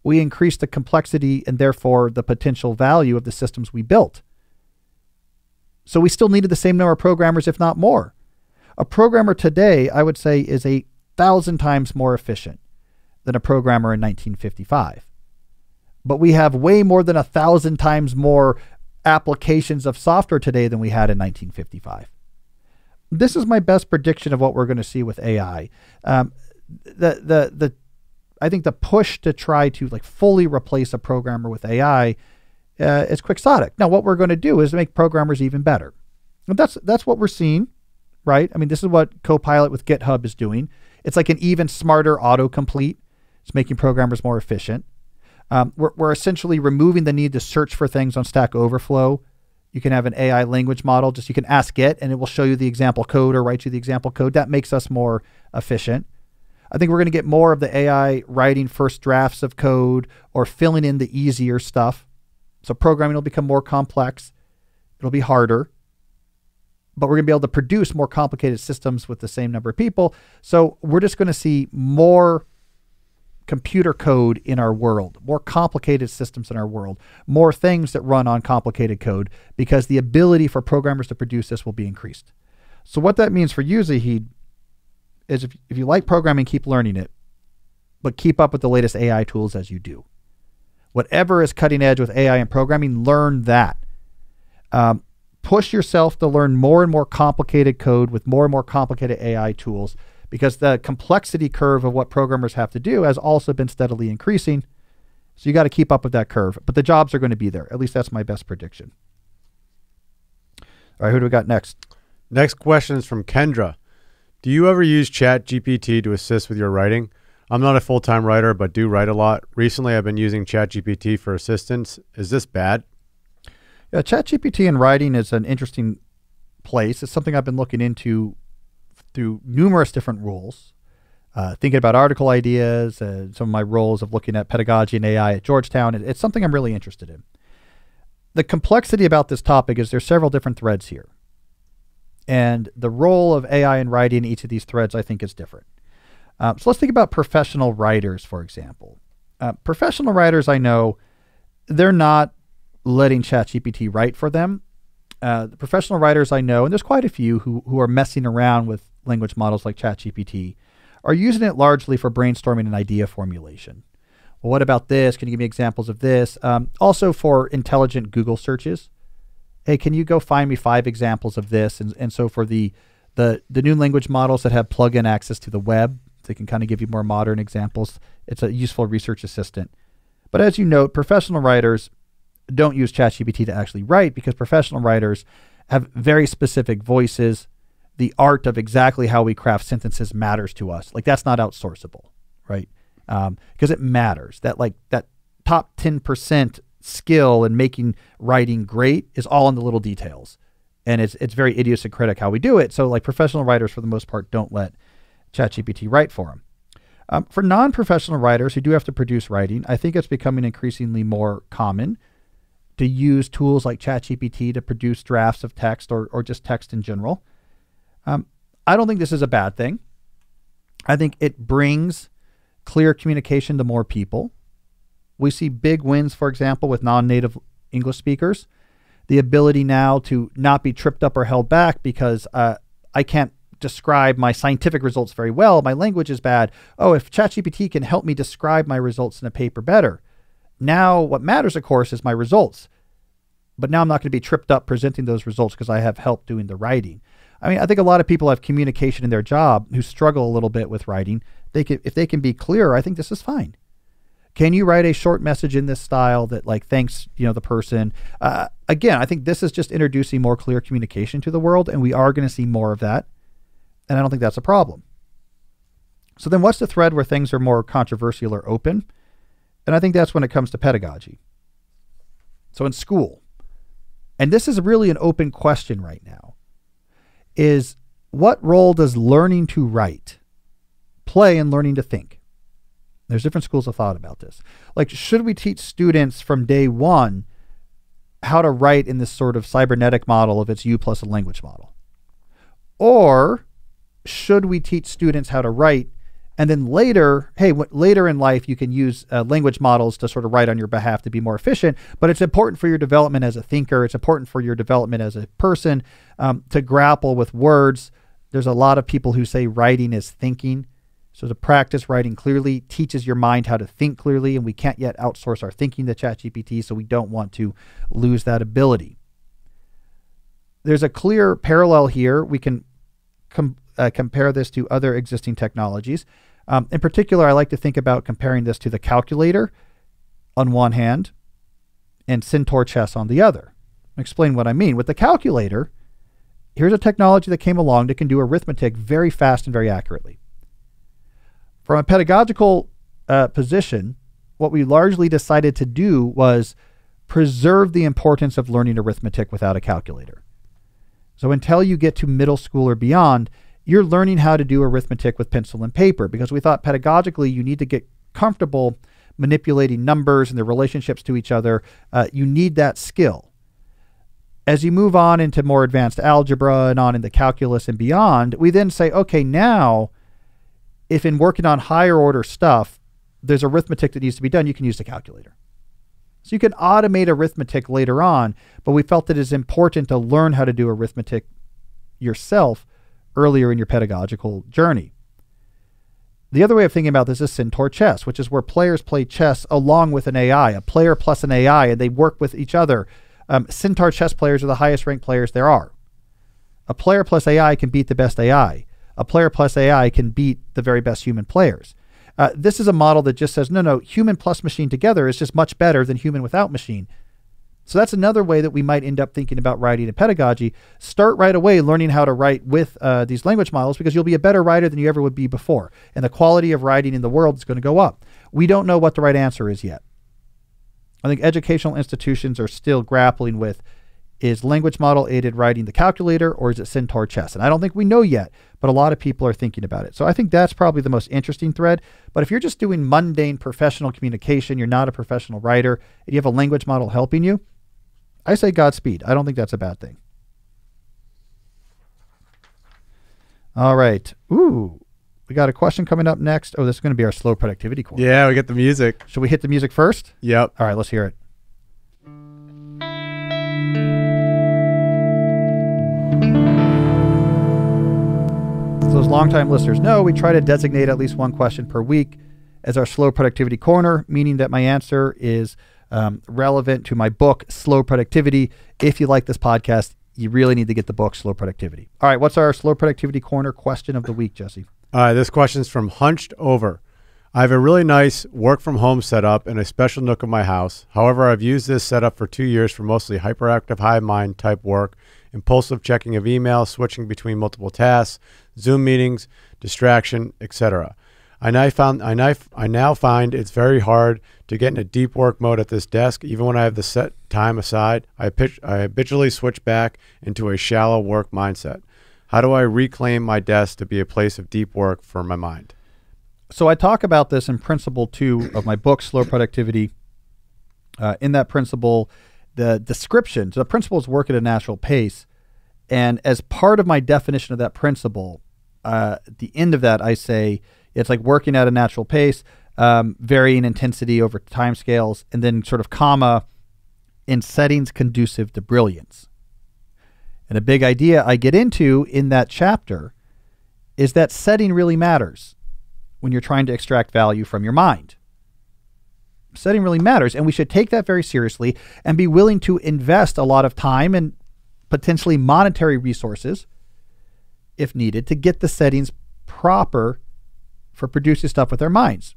Speaker 1: we increased the complexity and therefore the potential value of the systems we built. So we still needed the same number of programmers, if not more. A programmer today, I would say, is 1,000 times more efficient than a programmer in 1955. But we have way more than 1,000 times more applications of software today than we had in 1955. This is my best prediction of what we're going to see with AI. I think the push to try to like fully replace a programmer with AI is quixotic. Now, what we're going to do is make programmers even better. And that's what we're seeing, right? I mean, this is what Copilot with GitHub is doing. It's like an even smarter autocomplete. It's making programmers more efficient. We're essentially removing the need to search for things on Stack Overflow. You can have an AI language model. Just you can ask it, and it will show you the example code or write you the example code. That makes us more efficient. I think we're going to get more of the AI writing first drafts of code or filling in the easier stuff. So programming will become more complex. It'll be harder. But we're going to be able to produce more complicated systems with the same number of people. So we're just going to see more computer code in our world, more complicated systems in our world, more things that run on complicated code, because the ability for programmers to produce this will be increased. So what that means for you, Zahid, is if you like programming, keep learning it, but keep up with the latest AI tools as you do. Whatever is cutting edge with AI and programming, learn that. Push yourself to learn more and more complicated code with more and more complicated AI tools, because the complexity curve of what programmers have to do has also been steadily increasing. So you got to keep up with that curve, but the jobs are going to be there. At least that's my best prediction. All right, who do we got next?
Speaker 2: Next question is from Kendra. Do you ever use ChatGPT to assist with your writing? I'm not a full-time writer, but do write a lot. Recently, I've been using ChatGPT for assistance. Is this bad?
Speaker 1: Yeah, ChatGPT in writing is an interesting place. It's something I've been looking into through numerous different roles, thinking about article ideas, some of my roles of looking at pedagogy and AI at Georgetown. It's something I'm really interested in. The complexity about this topic is there's several different threads here. And the role of AI in writing in each of these threads, I think, is different. So let's think about professional writers, for example. Professional writers, I know, they're not letting ChatGPT write for them. The professional writers I know, and there's quite a few who are messing around with language models like ChatGPT, are using it largely for brainstorming and idea formulation. Well, what about this? Can you give me examples of this? Also for intelligent Google searches. Hey, can you go find me 5 examples of this? And so for the new language models that have plug-in access to the web, they can kind of give you more modern examples. It's a useful research assistant. But as you note, professional writers don't use ChatGPT to actually write, because professional writers have very specific voices. The art of exactly how we craft sentences matters to us. Like, that's not outsourceable, right? Because it matters. That top 10% skill in making writing great is all in the little details. And it's very idiosyncratic how we do it. So like professional writers, for the most part, don't let ChatGPT write for them. For non-professional writers who do have to produce writing, I think it's becoming increasingly more common to use tools like ChatGPT to produce drafts of text or just text in general. I don't think this is a bad thing. I think it brings clear communication to more people. We see big wins, for example, with non-native English speakers. The ability now to not be tripped up or held back because I can't describe my scientific results very well. My language is bad. Oh, if ChatGPT can help me describe my results in a paper better. Now what matters, of course, is my results. But now I'm not going to be tripped up presenting those results because I have help doing the writing. I mean, I think a lot of people have communication in their job who struggle a little bit with writing. If they can be clearer, I think this is fine. Can you write a short message in this style that like thanks, the person? Again, I think this is just introducing more clear communication to the world, and we are going to see more of that. And I don't think that's a problem. So then what's the thread where things are more controversial or open? And I think that's when it comes to pedagogy. So in school, and this is really an open question right now, is what role does learning to write play in learning to think? There's different schools of thought about this. Like, should we teach students from day one how to write in this sort of cybernetic model of it's you plus a language model? Or should we teach students how to write and then later, later in life, you can use language models to sort of write on your behalf to be more efficient, but it's important for your development as a thinker. It's important for your development as a person to grapple with words. There's a lot of people who say writing is thinking. So to practice writing clearly teaches your mind how to think clearly, and we can't yet outsource our thinking to ChatGPT, so we don't want to lose that ability. There's a clear parallel here. We can compare this to other existing technologies. In particular, I like to think about comparing this to the calculator on one hand and Centaur chess on the other. I'll explain what I mean. With the calculator, here's a technology that came along that can do arithmetic very fast and very accurately. From a pedagogical position, what we largely decided to do was preserve the importance of learning arithmetic without a calculator. So until you get to middle school or beyond, you're learning how to do arithmetic with pencil and paper, because we thought pedagogically you need to get comfortable manipulating numbers and their relationships to each other. You need that skill. As you move on into more advanced algebra and on into calculus and beyond, we then say, okay, now, if in working on higher order stuff, there's arithmetic that needs to be done, you can use the calculator. So you can automate arithmetic later on, but we felt that it is important to learn how to do arithmetic yourself earlier in your pedagogical journey. The other way of thinking about this is centaur chess, which is where players play chess along with an AI, a player plus an AI, and they work with each other. Centaur chess players are the highest ranked players there are. A player plus AI can beat the best AI. A player plus AI can beat the very best human players. This is a model that just says, no, human plus machine together is just much better than human without machine. So that's another way that we might end up thinking about writing and pedagogy. Start right away learning how to write with these language models, because you'll be a better writer than you ever would be before. And the quality of writing in the world is going to go up. We don't know what the right answer is yet. I think educational institutions are still grappling with, is language model aided writing the calculator, or is it centaur chess? And I don't think we know yet, but a lot of people are thinking about it. So I think that's probably the most interesting thread. But if you're just doing mundane professional communication, you're not a professional writer, and you have a language model helping you, I say Godspeed. I don't think that's a bad thing. All right. Ooh, we got a question coming up next. Oh, this is going to be our slow productivity corner.
Speaker 2: Yeah, we get the music.
Speaker 1: Should we hit the music first?
Speaker 2: Yep.
Speaker 1: All right, let's hear it. Those longtime listeners know we try to designate at least one question per week as our slow productivity corner, meaning that my answer is relevant to my book, Slow Productivity. If you like this podcast, you really need to get the book, Slow Productivity. All right, what's our slow productivity corner question of the week, Jesse?
Speaker 2: This question's from Hunched Over. I have a really nice work from home setup in a special nook of my house. However, I've used this setup for 2 years for mostly hyperactive hive mind type work, impulsive checking of emails, switching between multiple tasks, Zoom meetings, distraction, etc. I now find it's very hard to get into deep work mode at this desk. Even when I have the set time aside, I habitually switch back into a shallow work mindset. How do I reclaim my desk to be a place of deep work for my mind?
Speaker 1: So I talk about this in principle 2 of my book, Slow Productivity. In that principle, the description, so the principle is work at a natural pace. And as part of my definition of that principle, at the end of that, I say it's like working at a natural pace, varying intensity over time scales, and then sort of comma, in settings conducive to brilliance. And a big idea I get into in that chapter is that setting really matters when you're trying to extract value from your mind. Setting really matters, and we should take that very seriously and be willing to invest a lot of time and potentially monetary resources, if needed, to get the settings proper for producing stuff with our minds.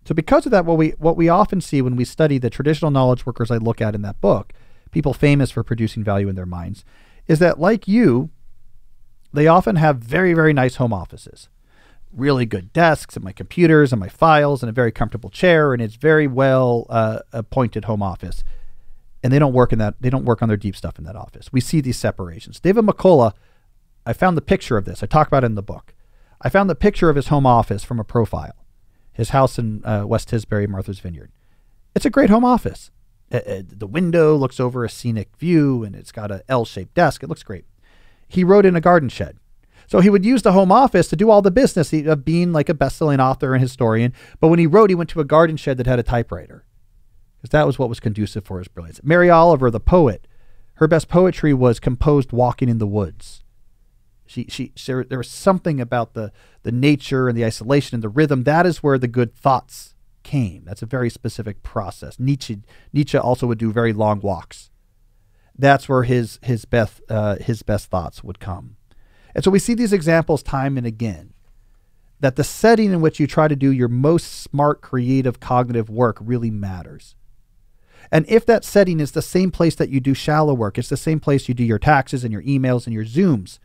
Speaker 1: So because of that, what we often see when we study the traditional knowledge workers I look at in that book, people famous for producing value in their minds, is that, like you, they often have very, very nice home offices. Really good desks and my computers and my files and a very comfortable chair, and it's very well appointed home office. And they don't work on their deep stuff in that office. We see these separations. David McCullough, I found the picture of this. I talk about it in the book. I found the picture of his home office from a profile. His house in West Tisbury, Martha's Vineyard. It's a great home office. The window looks over a scenic view, and it's got an L-shaped desk. It looks great. He wrote in a garden shed. So he would use the home office to do all the business of being like a best-selling author and historian. But when he wrote, he went to a garden shed that had a typewriter, because that was what was conducive for his brilliance. Mary Oliver, the poet, her best poetry was composed walking in the woods. There was something about the nature and the isolation and the rhythm. That is where the good thoughts came. That's a very specific process. Nietzsche also would do very long walks. That's where his best thoughts would come. And so we see these examples time and again, that the setting in which you try to do your most smart, creative, cognitive work really matters. And if that setting is the same place that you do shallow work, it's the same place you do your taxes and your emails and your Zooms,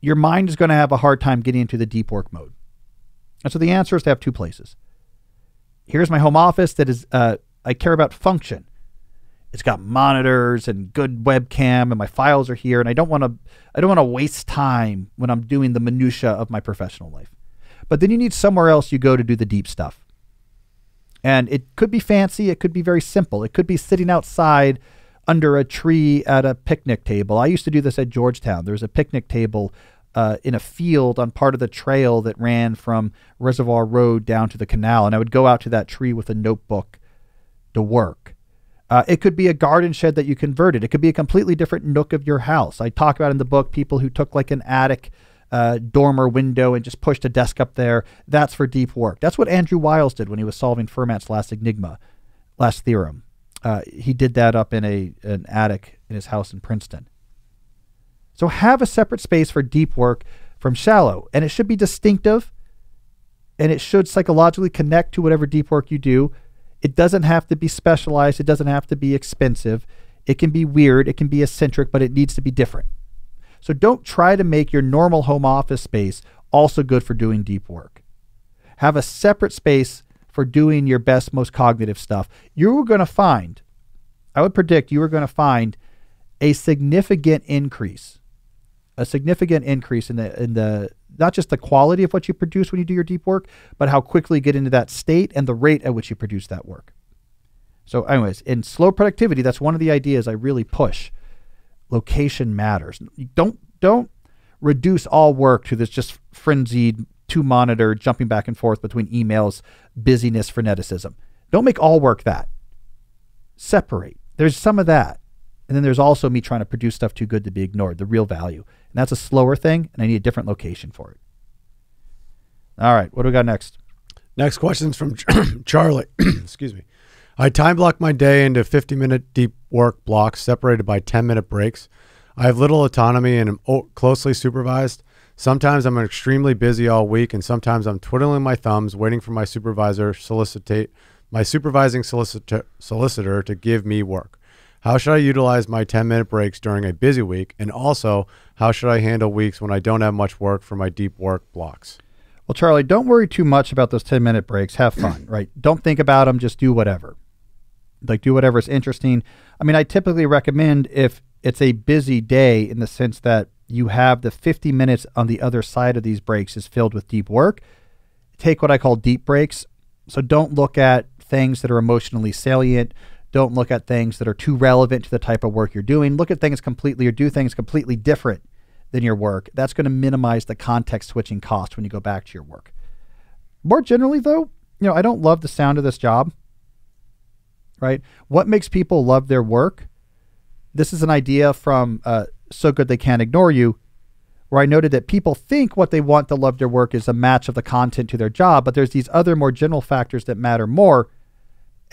Speaker 1: your mind is going to have a hard time getting into the deep work mode. And so the answer is to have 2 places. Here's my home office that is, I care about function. It's got monitors and good webcam, and my files are here, and I don't want to waste time when I'm doing the minutia of my professional life. But then you need somewhere else you go to do the deep stuff. And it could be fancy, it could be very simple. It could be sitting outside under a tree at a picnic table. I used to do this at Georgetown. There was a picnic table in a field on part of the trail that ran from Reservoir Road down to the canal, and I would go out to that tree with a notebook to work. It could be a garden shed that you converted. It could be a completely different nook of your house. I talk about in the book people who took like an attic dormer window and just pushed a desk up there. That's for deep work. That's what Andrew Wiles did when he was solving Fermat's last theorem. He did that up in an attic in his house in Princeton. So have a separate space for deep work from shallow, and it should be distinctive, and it should psychologically connect to whatever deep work you do. It doesn't have to be specialized. It doesn't have to be expensive. It can be weird. It can be eccentric, but it needs to be different. So don't try to make your normal home office space also good for doing deep work. Have a separate space for doing your best, most cognitive stuff. I would predict you are going to find a significant increase in the not just the quality of what you produce when you do your deep work, but how quickly you get into that state and the rate at which you produce that work. So anyways, in slow productivity, that's one of the ideas I really push. Location matters. Don't reduce all work to this just frenzied two-monitor jumping back and forth between emails, busyness, freneticism. Don't make all work that. Separate. There's some of that. And then there's also me trying to produce stuff too good to be ignored, the real value. And that's a slower thing, and I need a different location for it. All right, what do we got next?
Speaker 2: Next question's from Charlie. Excuse me. I time block my day into 50-minute deep work blocks separated by 10-minute breaks. I have little autonomy and am closely supervised. Sometimes I'm extremely busy all week, and sometimes I'm twiddling my thumbs waiting for my supervising solicitor to give me work. How should I utilize my 10-minute breaks during a busy week? And also, how should I handle weeks when I don't have much work for my deep work blocks?
Speaker 1: Well, Charlie, don't worry too much about those 10-minute breaks. Have fun, right? Don't think about them. Just do whatever. Like, do whatever is interesting. I mean, I typically recommend if it's a busy day in the sense that you have the 50 minutes on the other side of these breaks is filled with deep work, take what I call deep breaks. So don't look at things that are emotionally salient. Don't look at things that are too relevant to the type of work you're doing. Look at things completely or do things completely different than your work. That's going to minimize the context switching cost when you go back to your work. More generally, though, I don't love the sound of this job, right? What makes people love their work? This is an idea from So Good They Can't Ignore You, where I noted that people think what they want to love their work is a match of the content to their job, but there's these other more general factors that matter more.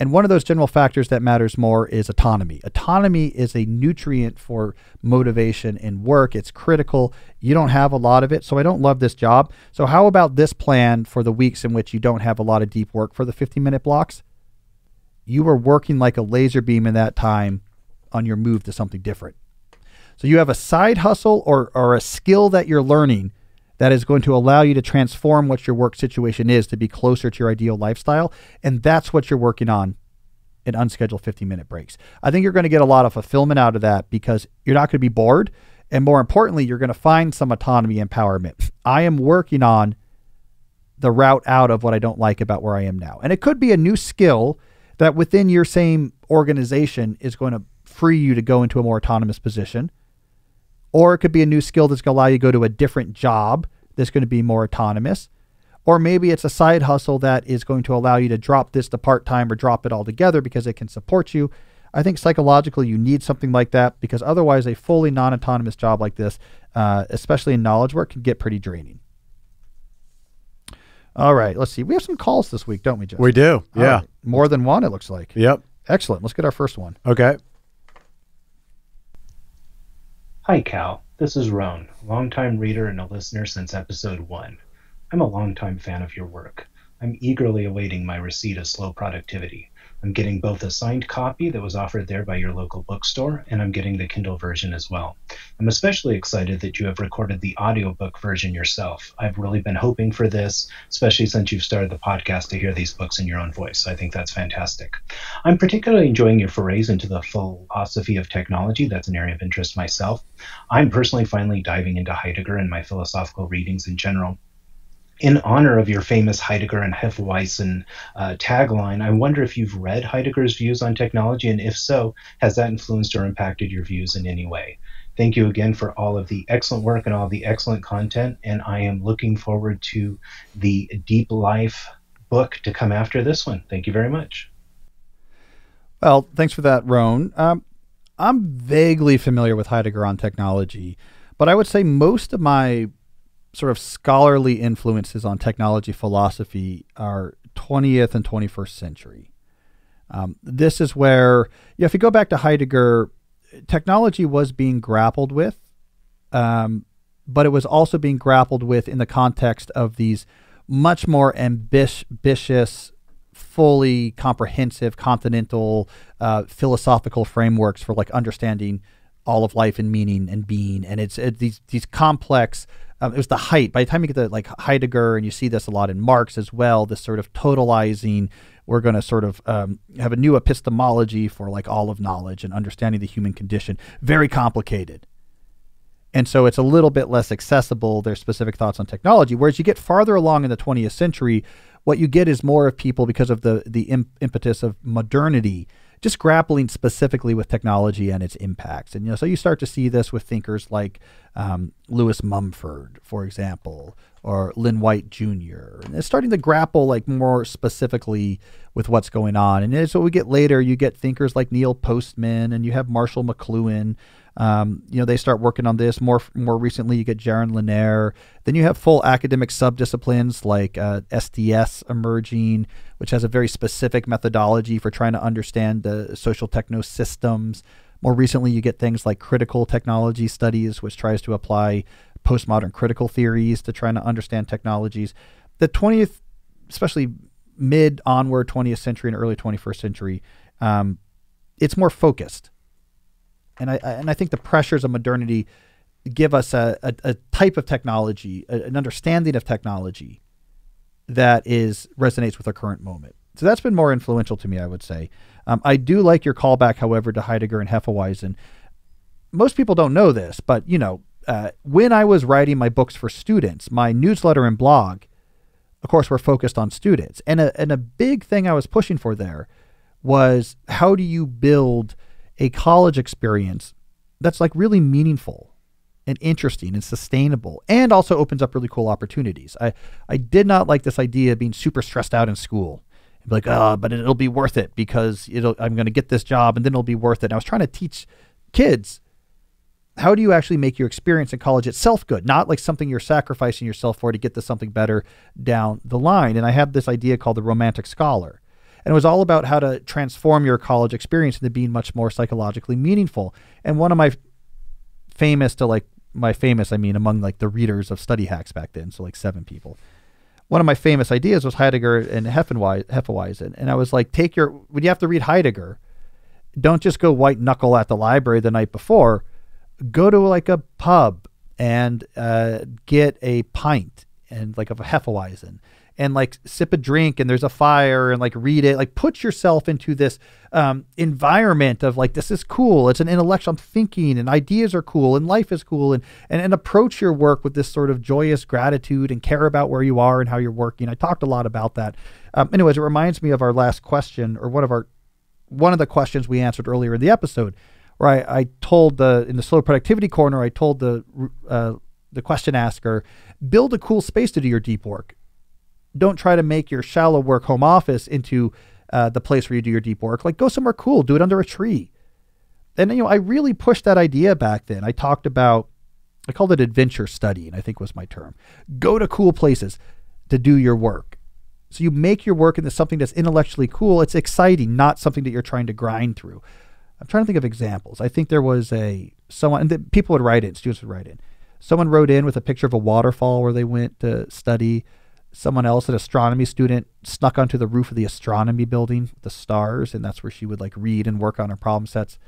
Speaker 1: And one of those general factors that matters more is autonomy. Autonomy is a nutrient for motivation in work. It's critical. You don't have a lot of it, so I don't love this job. So how about this plan for the weeks in which you don't have a lot of deep work for the 50-minute blocks? You are working like a laser beam in that time on your move to something different. So you have a side hustle or a skill that you're learning that is going to allow you to transform what your work situation is to be closer to your ideal lifestyle. And that's what you're working on in unscheduled 50-minute breaks. I think you're going to get a lot of fulfillment out of that because you're not going to be bored. And more importantly, you're going to find some autonomy and empowerment. I am working on the route out of what I don't like about where I am now. And it could be a new skill that within your same organization is going to free you to go into a more autonomous position. Or it could be a new skill that's going to allow you to go to a different job that's going to be more autonomous. Or maybe it's a side hustle that is going to allow you to drop this to part-time or drop it altogether because it can support you. I think psychologically you need something like that because otherwise a fully non-autonomous job like this, especially in knowledge work, can get pretty draining. All right, let's see. We have some calls this week, don't we, Justin?
Speaker 2: We do, yeah.
Speaker 1: Right. More than one, it looks like.
Speaker 2: Yep.
Speaker 1: Excellent. Let's get our first one.
Speaker 2: Okay.
Speaker 3: Hi, Cal. This is Roan, longtime reader and a listener since episode 1. I'm a longtime fan of your work. I'm eagerly awaiting my receipt of Slow Productivity. I'm getting both a signed copy that was offered there by your local bookstore, and I'm getting the Kindle version as well. I'm especially excited that you have recorded the audiobook version yourself. I've really been hoping for this, especially since you've started the podcast, to hear these books in your own voice. I think that's fantastic. I'm particularly enjoying your forays into the philosophy of technology. That's an area of interest myself. I'm personally finally diving into Heidegger and my philosophical readings in general. In honor of your famous Heidegger and Hefeweizen tagline, I wonder if you've read Heidegger's views on technology, and if so, has that influenced or impacted your views in any way? Thank you again for all of the excellent work and all of the excellent content, and I am looking forward to the Deep Life book to come after this one. Thank you very much.
Speaker 1: Well, thanks for that, Roan. I'm vaguely familiar with Heidegger on technology, but I would say most of my sort of scholarly influences on technology philosophy are 20th and 21st century. This is where, if you go back to Heidegger, technology was being grappled with, but it was also being grappled with in the context of these much more ambitious, fully comprehensive, continental, philosophical frameworks for like understanding all of life and meaning and being. And it's these complex. It was the height. By the time you get to like Heidegger, and you see this a lot in Marx as well, this sort of totalizing, we're going to sort of have a new epistemology for like all of knowledge and understanding the human condition. Very complicated. And so it's a little bit less accessible, their specific thoughts on technology. Whereas you get farther along in the 20th century, what you get is more of people, because of the impetus of modernity, just grappling specifically with technology and its impacts. And, so you start to see this with thinkers like Lewis Mumford, for example, or Lynn White Jr. And it's starting to grapple like more specifically with what's going on. And as we get later, you get thinkers like Neil Postman, and you have Marshall McLuhan. They start working on this more recently. You get Jaron Lanier. Then you have full academic subdisciplines like SDS emerging, which has a very specific methodology for trying to understand the social techno systems. More recently, you get things like critical technology studies, which tries to apply postmodern critical theories to trying to understand technologies. The 20th, especially mid onward 20th century and early 21st century, it's more focused. And I think the pressures of modernity give us a type of technology, an understanding of technology that resonates with our current moment. So that's been more influential to me, I would say. I do like your callback, however, to Heidegger and Hefeweizen. Most people don't know this, but when I was writing my books for students, my newsletter and blog, of course, were focused on students. And a big thing I was pushing for there was, how do you build a college experience that's like really meaningful and interesting and sustainable, and also opens up really cool opportunities. I did not like this idea of being super stressed out in school. And be like, but it'll be worth it because I'm going to get this job and then it'll be worth it. And I was trying to teach kids, how do you actually make your experience in college itself good? Not like something you're sacrificing yourself for to get to something better down the line. And I had this idea called the romantic scholar. And it was all about how to transform your college experience into being much more psychologically meaningful. And one of my famous, among like the readers of Study Hacks back then, so like 7 people, one of my famous ideas was Heidegger and Hefeweizen. And I was like, when you have to read Heidegger, don't just go white knuckle at the library the night before. Go to like a pub and get a pint and like of a Hefeweizen, and like sip a drink, and there's a fire, and like read it, like put yourself into this environment of like, this is cool. It's an intellectual thinking, and ideas are cool, and life is cool, and approach your work with this sort of joyous gratitude and care about where you are and how you're working. I talked a lot about that. Anyways, it reminds me of our last question, or one of the questions we answered earlier in the episode, where I told in the slow productivity corner, I told the question asker, build a cool space to do your deep work. Don't try to make your shallow work home office into the place where you do your deep work. Like, go somewhere cool, do it under a tree. And, I really pushed that idea back then. I called it adventure studying, I think was my term. Go to cool places to do your work. So you make your work into something that's intellectually cool. It's exciting, not something that you're trying to grind through. I'm trying to think of examples. I think there was someone, and students would write in. Someone wrote in with a picture of a waterfall where they went to study. Someone else, an astronomy student, snuck onto the roof of the astronomy building with the stars, and that's where she would like read and work on her problem sets.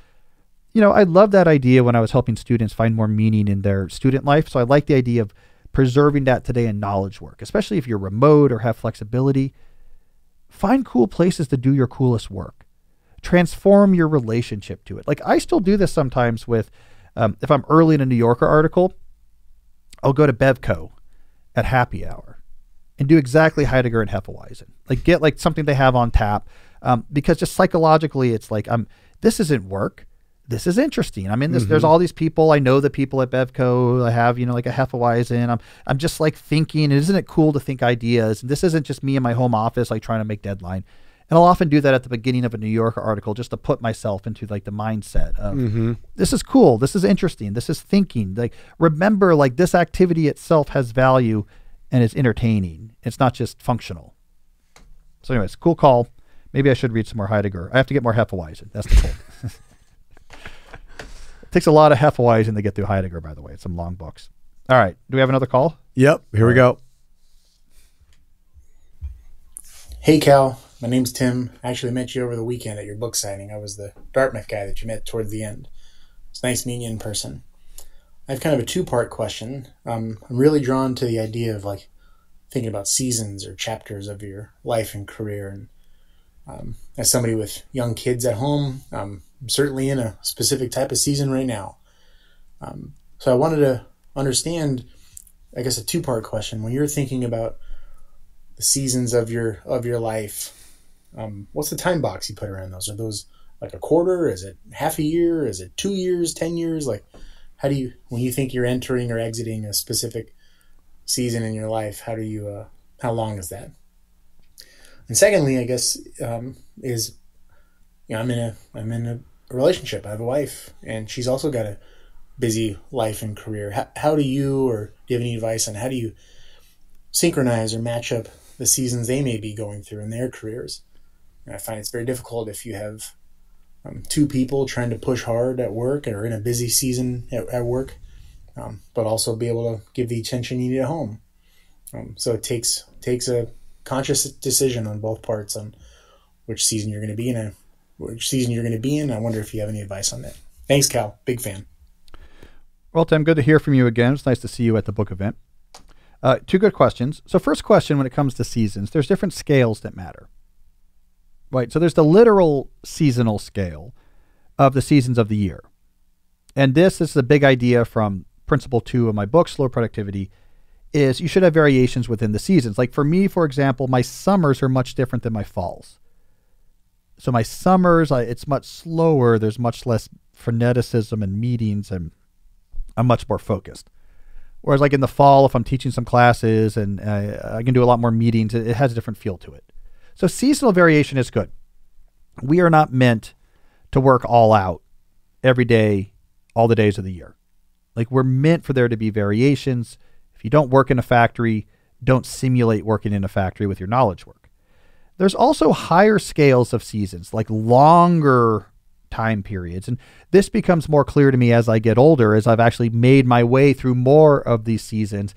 Speaker 1: I love that idea when I was helping students find more meaning in their student life. So I like the idea of preserving that today in knowledge work, especially if you're remote or have flexibility. Find cool places to do your coolest work. Transform your relationship to it. Like I still do this sometimes with, if I'm early in a New Yorker article, I'll go to Bevco at happy hour and do exactly Heidegger and Hefeweizen. Like get like something they have on tap, because just psychologically, it's like this isn't work. This is interesting. I'm in this. There's all these people. I know the people at Bevco. I have like a Hefeweizen. I'm just like thinking. Isn't it cool to think ideas? And this isn't just me in my home office like trying to make deadline. And I'll often do that at the beginning of a New Yorker article just to put myself into like the mindset of this is cool. This is interesting. This is thinking. Like remember, like this activity itself has value and is entertaining. It's not just functional. So anyways, cool call. Maybe I should read some more Heidegger. I have to get more Hefeweizen. That's the goal. It takes a lot of Hefeweizen to get through Heidegger, by the way. It's some long books. All right. Do we have another call?
Speaker 2: Yep. Here we go.
Speaker 4: Hey, Cal. My name's Tim. I actually met you over the weekend at your book signing. I was the Dartmouth guy that you met toward the end. It's nice meeting you in person. I have kind of a two-part question. I'm really drawn to the idea of like thinking about seasons or chapters of your life and career. And as somebody with young kids at home, I'm certainly in a specific type of season right now. So I wanted to understand, I guess, a two-part question. When you're thinking about the seasons of your life, what's the time box you put around those? Are those like a quarter? Is it half a year? Is it 2 years, 10 years? Like, how do you, when you think you're entering or exiting a specific season in your life, how long is that? And secondly, I guess, is, I'm in a relationship. I have a wife, and she's also got a busy life and career. How do you, or do you have any advice on how do you synchronize or match up the seasons they may be going through in their careers? And I find it's very difficult if you have two people trying to push hard at work or in a busy season at work, but also be able to give the attention you need at home. So it takes a conscious decision on both parts on which season you're going to be in. I wonder if you have any advice on that. Thanks, Cal. Big fan.
Speaker 1: Well, Tim, good to hear from you again. It's nice to see you at the book event. Two good questions. So first question, when it comes to seasons, there's different scales that matter, right? So there's the literal seasonal scale of the seasons of the year. And this is the big idea from principle 2 of my book, Slow Productivity, is you should have variations within the seasons. Like for me, for example, my summers are much different than my falls. So my summers, it's much slower. There's much less freneticism and meetings, and I'm much more focused. Whereas like in the fall, if I'm teaching some classes and I can do a lot more meetings, it has a different feel to it. So seasonal variation is good. We are not meant to work all out every day, all the days of the year. Like we're meant for there to be variations. If you don't work in a factory, don't simulate working in a factory with your knowledge work. There's also higher scales of seasons, like longer time periods. And this becomes more clear to me as I get older, as I've actually made my way through more of these seasons.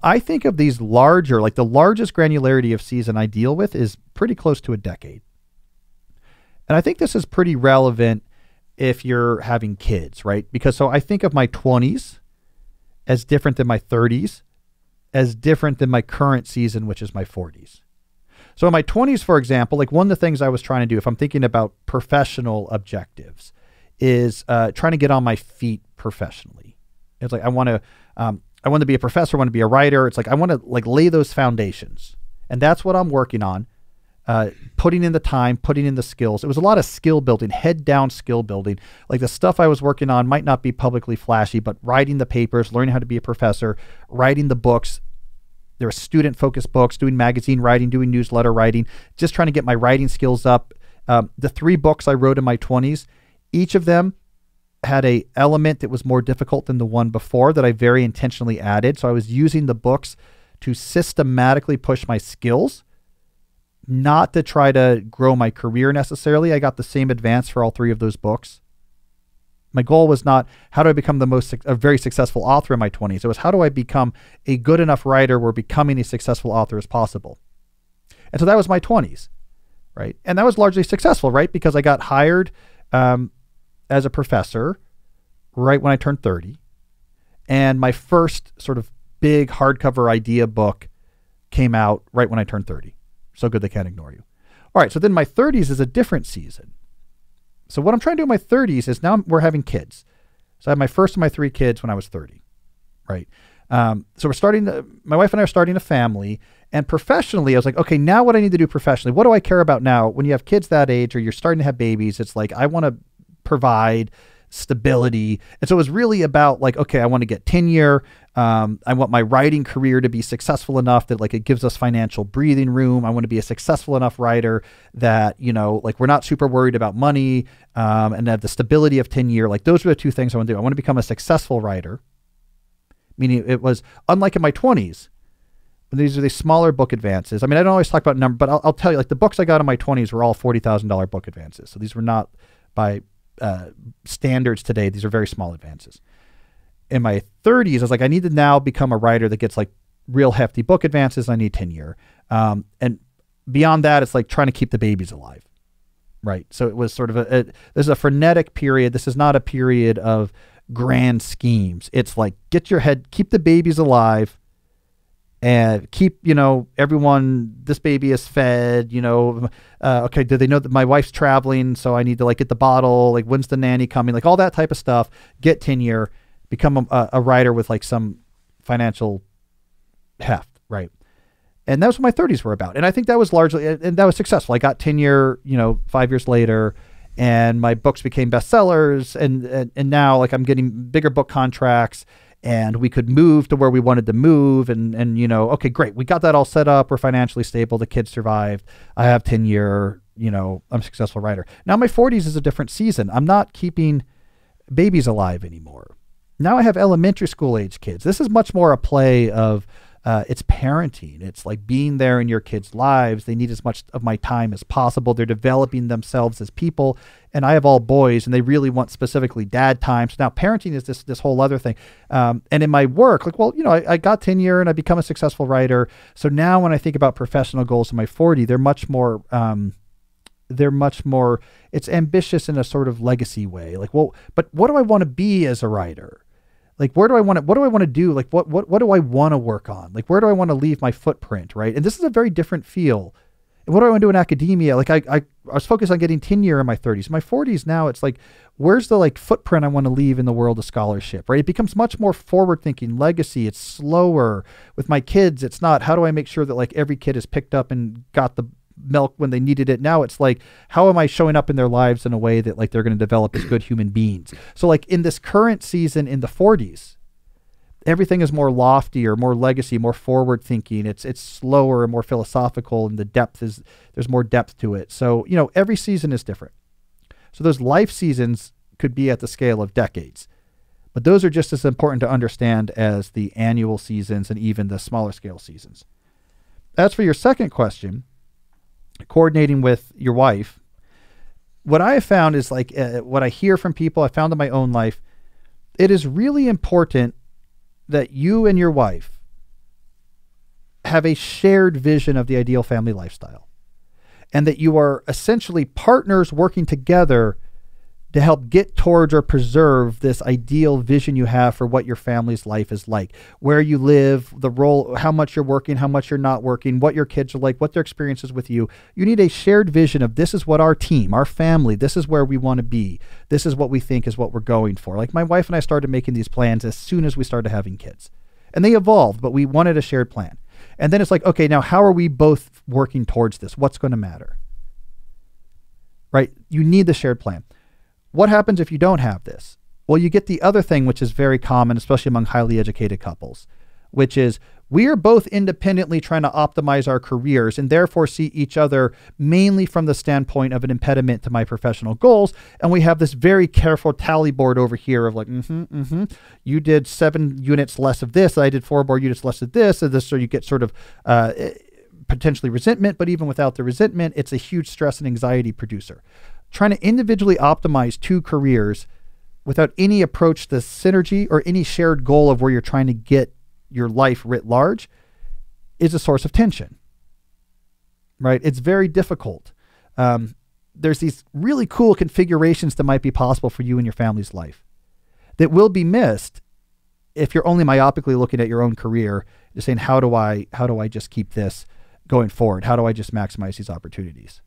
Speaker 1: I think of these larger, like the largest granularity of season I deal with is pretty close to a decade. And I think this is pretty relevant if you're having kids, right? Because so I think of my 20s as different than my 30s, as different than my current season, which is my 40s. So in my 20s, for example, like one of the things I was trying to do, if I'm thinking about professional objectives, is trying to get on my feet professionally. It's like I want to be a professor, I want to be a writer. It's like I want to like lay those foundations, and that's what I'm working on. Putting in the time, putting in the skills. It was a lot of skill building, head down skill building. Like the stuff I was working on might not be publicly flashy, but writing the papers, learning how to be a professor, writing the books. There were student-focused books, doing magazine writing, doing newsletter writing, just trying to get my writing skills up. The 3 books I wrote in my 20s, each of them had a element that was more difficult than the one before that I very intentionally added. So I was using the books to systematically push my skills, not to try to grow my career necessarily. I got the same advance for all 3 of those books. My goal was not how do I become a very successful author in my 20s. It was how do I become a good enough writer where becoming a successful author is possible. And so that was my 20s, right? And that was largely successful, right? Because I got hired as a professor right when I turned 30. And my first sort of big hardcover idea book came out right when I turned 30. So good they can't ignore you. All right, so then my 30s is a different season. So what I'm trying to do in my 30s is now we're having kids. So I had my first of my 3 kids when I was 30, right? So my wife and I are starting a family, and professionally, I was like, okay, now what I need to do professionally, what do I care about now? When you have kids that age or you're starting to have babies, it's like, I want to provide stability. And so it was really about like, okay, I want to get tenure. I want my writing career to be successful enough that like it gives us financial breathing room. I want to be a successful enough writer that, like we're not super worried about money and have the stability of tenure. Like those are the 2 things I want to do. I want to become a successful writer, meaning it was unlike in my 20s. These are the smaller book advances. I mean, I don't always talk about number, but I'll tell you, like the books I got in my 20s were all $40,000 book advances. So these were not by standards today. These are very small advances. In my 30s, I was like, I need to now become a writer that gets like real hefty book advances. I need tenure. And beyond that, it's like trying to keep the babies alive. Right. So it was sort of this is a frenetic period. This is not a period of grand schemes. It's like, keep the babies alive and keep, everyone, this baby is fed, okay, do they know that my wife's traveling? So I need to like get the bottle, like when's the nanny coming? Like all that type of stuff, get tenure, become a writer with like some financial heft. Right. And that was what my 30s were about. And I think that was largely, and that was successful. I got tenure, 5 years later, and my books became bestsellers. And now like I'm getting bigger book contracts, and we could move to where we wanted to move. And okay, great. We got that all set up. We're financially stable. The kids survived. I have tenure, I'm a successful writer. Now my 40s is a different season. I'm not keeping babies alive anymore. Now I have elementary school age kids. This is much more a play of, it's parenting. It's like being there in your kids' lives. They need as much of my time as possible. They're developing themselves as people. And I have all boys, and they really want specifically dad time. So now parenting is this whole other thing. And in my work, like, well, I got tenure and I become a successful writer. So now when I think about professional goals in my 40, they're much more, it's ambitious in a sort of legacy way. Like, well, but what do I want to be as a writer? Like, what do I want to do? Like, what do I want to work on? Like, where do I want to leave my footprint? Right. And this is a very different feel. And what do I want to do in academia? Like I was focused on getting tenure in my 30s. My 40s now, it's like, where's the like footprint I want to leave in the world of scholarship, right? It becomes much more forward thinking, legacy. It's slower. With my kids, it's not, how do I make sure that like every kid is picked up and got the milk when they needed it? Now it's like, how am I showing up in their lives in a way that like they're going to develop as good human beings? So like in this current season in the 40s, everything is more loftier, more legacy, more forward thinking. It's slower and more philosophical, and there's more depth to it. So, every season is different. So those life seasons could be at the scale of decades, but those are just as important to understand as the annual seasons and even the smaller scale seasons. As for your second question, coordinating with your wife, what I have found is like what I hear from people, I found in my own life, it is really important that you and your wife have a shared vision of the ideal family lifestyle, and that you are essentially partners working together to help get towards or preserve this ideal vision you have for what your family's life is like, where you live, the role, how much you're working, how much you're not working, what your kids are like, what their experiences with you. You need a shared vision of, this is what our team, our family, this is where we want to be. This is what we think is what we're going for. Like my wife and I started making these plans as soon as we started having kids, and they evolved, but we wanted a shared plan. And then it's like, okay, now how are we both working towards this? What's going to matter? Right? You need the shared plan. What happens if you don't have this? Well, you get the other thing, which is very common, especially among highly educated couples, which is we are both independently trying to optimize our careers and therefore see each other mainly from the standpoint of an impediment to my professional goals. And we have this very careful tally board over here of like, you did 7 units less of this. I did 4 more units less of this. So you get sort of potentially resentment, but even without the resentment, it's a huge stress and anxiety producer. Trying to individually optimize 2 careers without any approach to synergy or any shared goal of where you're trying to get your life writ large, is a source of tension, right? It's very difficult. There's these really cool configurations that might be possible for you and your family's life that will be missed if you're only myopically looking at your own career, just saying, how do I just keep this going forward? How do I just maximize these opportunities?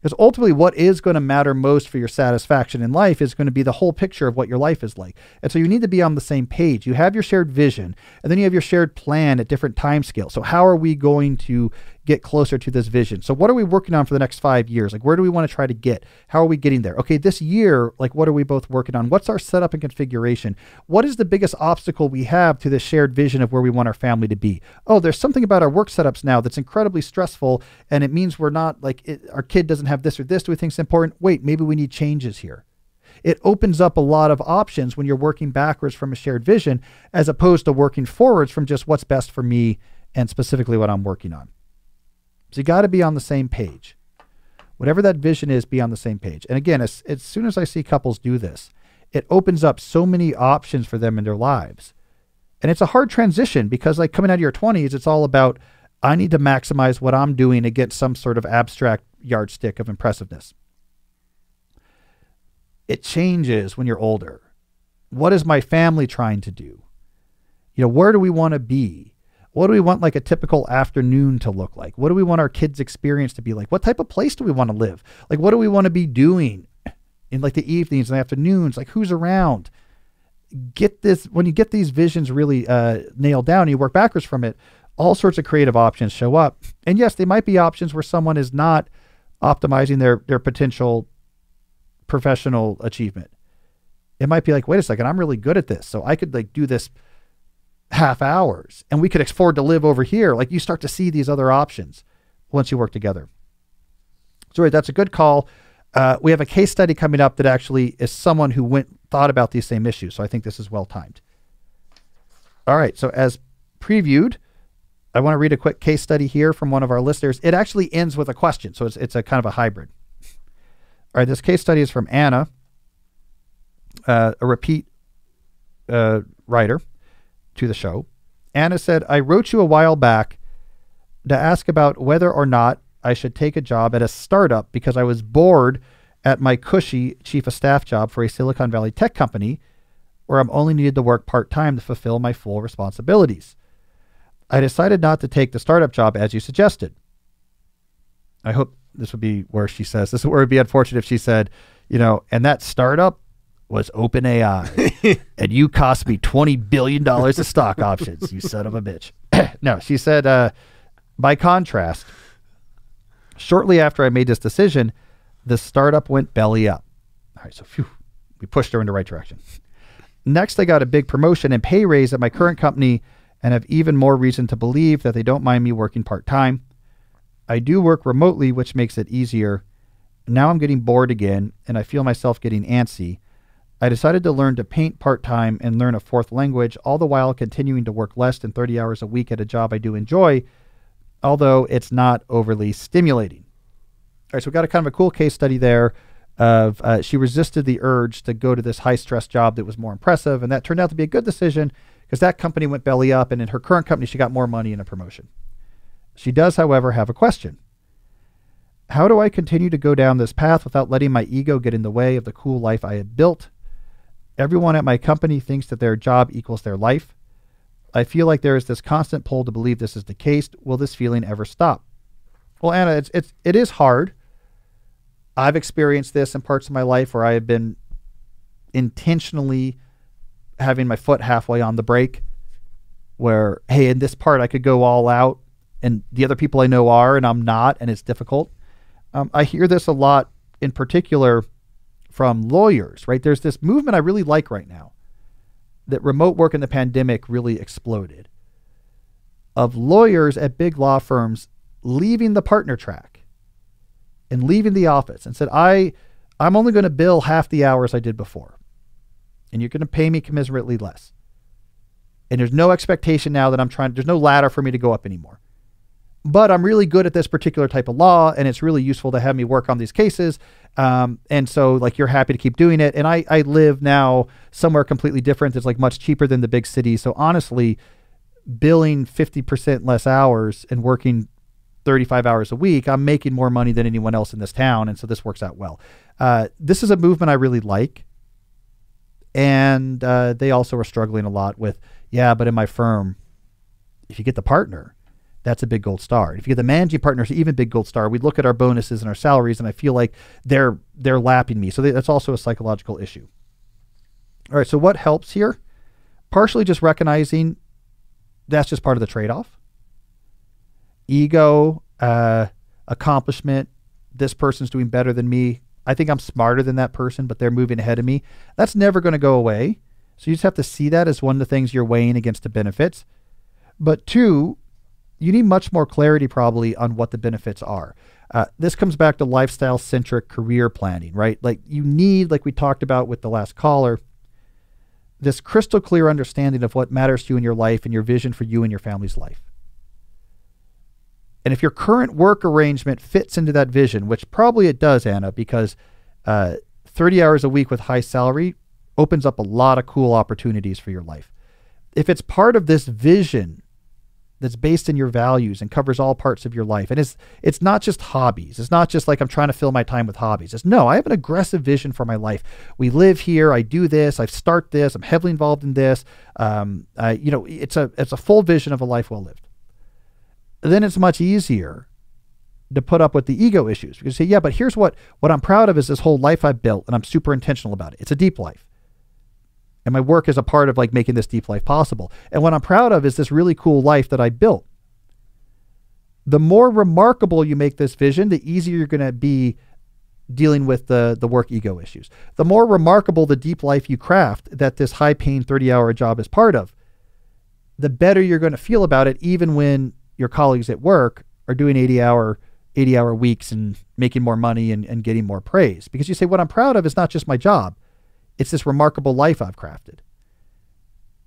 Speaker 1: Because ultimately what is going to matter most for your satisfaction in life is going to be the whole picture of what your life is like. And so you need to be on the same page. You have your shared vision, and then you have your shared plan at different time scales. So how are we going to get closer to this vision? So what are we working on for the next 5 years? Like, where do we want to try to get? How are we getting there? Okay, this year, like, what are we both working on? What's our setup and configuration? What is the biggest obstacle we have to this shared vision of where we want our family to be? Oh, there's something about our work setups now that's incredibly stressful, and it means we're not our kid doesn't have this or this. Do we think it's important? Wait, maybe we need changes here. It opens up a lot of options when you're working backwards from a shared vision, as opposed to working forwards from just what's best for me and specifically what I'm working on. So you got to be on the same page. Whatever that vision is, be on the same page. And again, as soon as I see couples do this, it opens up so many options for them in their lives. And it's a hard transition because, like, coming out of your 20s, it's all about, I need to maximize what I'm doing against some sort of abstract yardstick of impressiveness. It changes when you're older. What is my family trying to do? Where do we want to be? What do we want like a typical afternoon to look like? What do we want our kids' experience to be like? What type of place do we want to live? Like, what do we want to be doing in like the evenings and afternoons? Like, who's around? When you get these visions really nailed down and you work backwards from it, all sorts of creative options show up. And yes, they might be options where someone is not optimizing their potential professional achievement. It might be like, wait a second, I'm really good at this, so I could like do this half hours and we could afford to live over here. Like, you start to see these other options once you work together. So right, that's a good call. We have a case study coming up that actually is someone who thought about these same issues. So I think this is well timed. All right. So as previewed, I want to read a quick case study here from one of our listeners. It actually ends with a question. So it's a kind of a hybrid. All right. This case study is from Anna, a repeat writer to the show. Anna said, I wrote you a while back to ask about whether or not I should take a job at a startup because I was bored at my cushy chief of staff job for a Silicon Valley tech company where I'm only needed to work part-time to fulfill my full responsibilities. I decided not to take the startup job as you suggested. I hope this would be where she says, this is where it would be unfortunate if she said, and that startup was OpenAI, and you cost me $20 billion of stock options, you son of a bitch. No, she said, by contrast, shortly after I made this decision, the startup went belly up. All right, so we pushed her in the right direction. Next, I got a big promotion and pay raise at my current company and have even more reason to believe that they don't mind me working part-time. I do work remotely, which makes it easier. Now I'm getting bored again, and I feel myself getting antsy. I decided to learn to paint part-time and learn a fourth language, all the while continuing to work less than 30 hours a week at a job I do enjoy, although it's not overly stimulating. All right, so we got a kind of a cool case study there of she resisted the urge to go to this high-stress job that was more impressive, and that turned out to be a good decision because that company went belly up, and in her current company, she got more money and a promotion. She does, however, have a question. How do I continue to go down this path without letting my ego get in the way of the cool life I have built? Everyone at my company thinks that their job equals their life. I feel like there is this constant pull to believe this is the case. Will this feeling ever stop? Well, Anna, it is hard. I've experienced this in parts of my life where I have been intentionally having my foot halfway on the brake, where, hey, in this part I could go all out and the other people I know are, and I'm not, and it's difficult. I hear this a lot, in particular from lawyers, right? There's this movement I really like right now that remote work in the pandemic really exploded, of lawyers at big law firms leaving the partner track and leaving the office and said, I'm only going to bill half the hours I did before, and you're going to pay me commensurately less. And there's no expectation now that there's no ladder for me to go up anymore. But I'm really good at this particular type of law, and it's really useful to have me work on these cases, And so like you're happy to keep doing it. And I live now somewhere completely different. That's like much cheaper than the big city. So honestly, billing 50% less hours and working 35 hours a week, I'm making more money than anyone else in this town. And so this works out well. This is a movement I really like. And they also are struggling a lot with, but in my firm, if you get the partner, that's a big gold star. If you get the managing partner, it's an even big gold star. We look at our bonuses and our salaries, and I feel like they're lapping me. So that's also a psychological issue. All right, so what helps here? Partially just recognizing that's just part of the trade-off. Ego, accomplishment, this person's doing better than me. I think I'm smarter than that person, but they're moving ahead of me. That's never going to go away. So you just have to see that as one of the things you're weighing against the benefits. But two, you need much more clarity probably on what the benefits are. This comes back to lifestyle-centric career planning, right? Like you need, like we talked about with the last caller, this crystal clear understanding of what matters to you in your life and your vision for you and your family's life. And if your current work arrangement fits into that vision, which probably it does, Anna, because 30 hours a week with high salary opens up a lot of cool opportunities for your life. If it's part of this vision that's based in your values and covers all parts of your life, and it's not just hobbies. It's not just like I'm trying to fill my time with hobbies. It's no, I have an aggressive vision for my life. We live here. I do this. I start this. I'm heavily involved in this. It's a full vision of a life well lived. Then it's much easier to put up with the ego issues. You say, but here's what I'm proud of is this whole life I've built, and I'm super intentional about it. It's a deep life. And my work is a part of like making this deep life possible. And what I'm proud of is this really cool life that I built. The more remarkable you make this vision, the easier you're going to be dealing with the work ego issues. The more remarkable the deep life you craft that this high-paying 30-hour job is part of, the better you're going to feel about it, even when your colleagues at work are doing 80-hour weeks and making more money and getting more praise. Because you say, what I'm proud of is not just my job. It's this remarkable life I've crafted.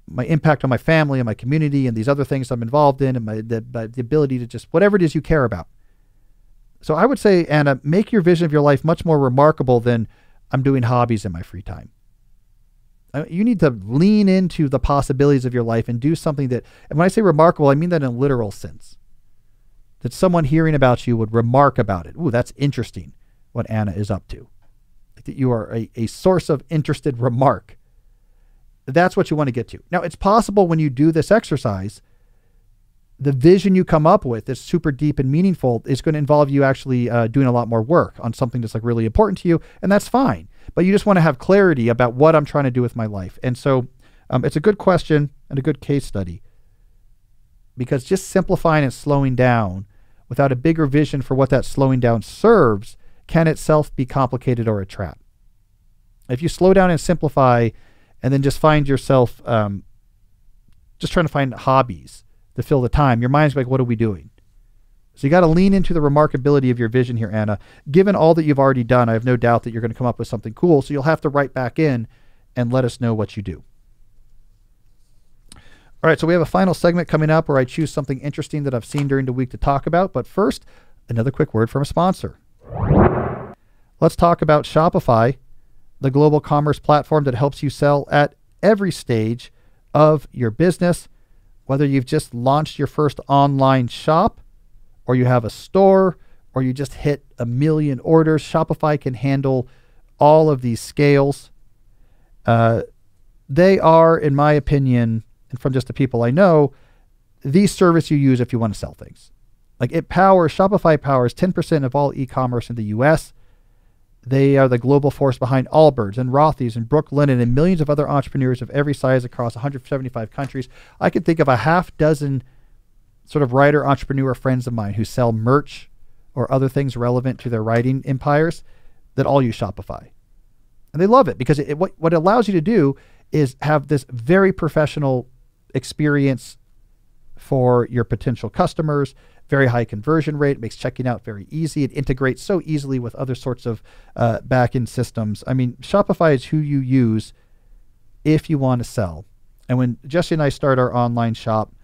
Speaker 1: My impact on my family and my community and these other things I'm involved in, and the ability to just, whatever it is you care about. So I would say, Anna, make your vision of your life much more remarkable than I'm doing hobbies in my free time. You need to lean into the possibilities of your life and do something that, and when I say remarkable, I mean that in a literal sense. That someone hearing about you would remark about it. Ooh, that's interesting what Anna is up to. That you are a source of interested remark. That's what you want to get to. Now, it's possible when you do this exercise, the vision you come up with that's super deep and meaningful is going to involve you actually doing a lot more work on something that's like really important to you, and that's fine. But you just want to have clarity about what I'm trying to do with my life. And so it's a good question and a good case study, because just simplifying and slowing down without a bigger vision for what that slowing down serves can itself be complicated or a trap. If you slow down and simplify and then just find yourself just trying to find hobbies to fill the time, your mind's like, what are we doing? So you got to lean into the remarkability of your vision here, Anna. Given all that you've already done, I have no doubt that you're going to come up with something cool. So you'll have to write back in and let us know what you do. All right, so we have a final segment coming up where I choose something interesting that I've seen during the week to talk about. But first, another quick word from a sponsor. Let's talk about Shopify, the global commerce platform that helps you sell at every stage of your business. Whether you've just launched your first online shop, or you have a store, or you just hit 1 million orders, Shopify can handle all of these scales. They are, in my opinion, and from just the people I know, the service you use if you want to sell things. Like Shopify powers 10% of all e-commerce in the US. They are the global force behind Allbirds and Rothy's and Brooklinen and millions of other entrepreneurs of every size across 175 countries. I can think of a half dozen sort of writer entrepreneur friends of mine who sell merch or other things relevant to their writing empires that all use Shopify. And they love it because what it allows you to do is have this very professional experience for your potential customers, very high conversion rate, makes checking out very easy. It integrates so easily with other sorts of back-end systems. I mean, Shopify is who you use if you want to sell. And when Jesse and I start our online shop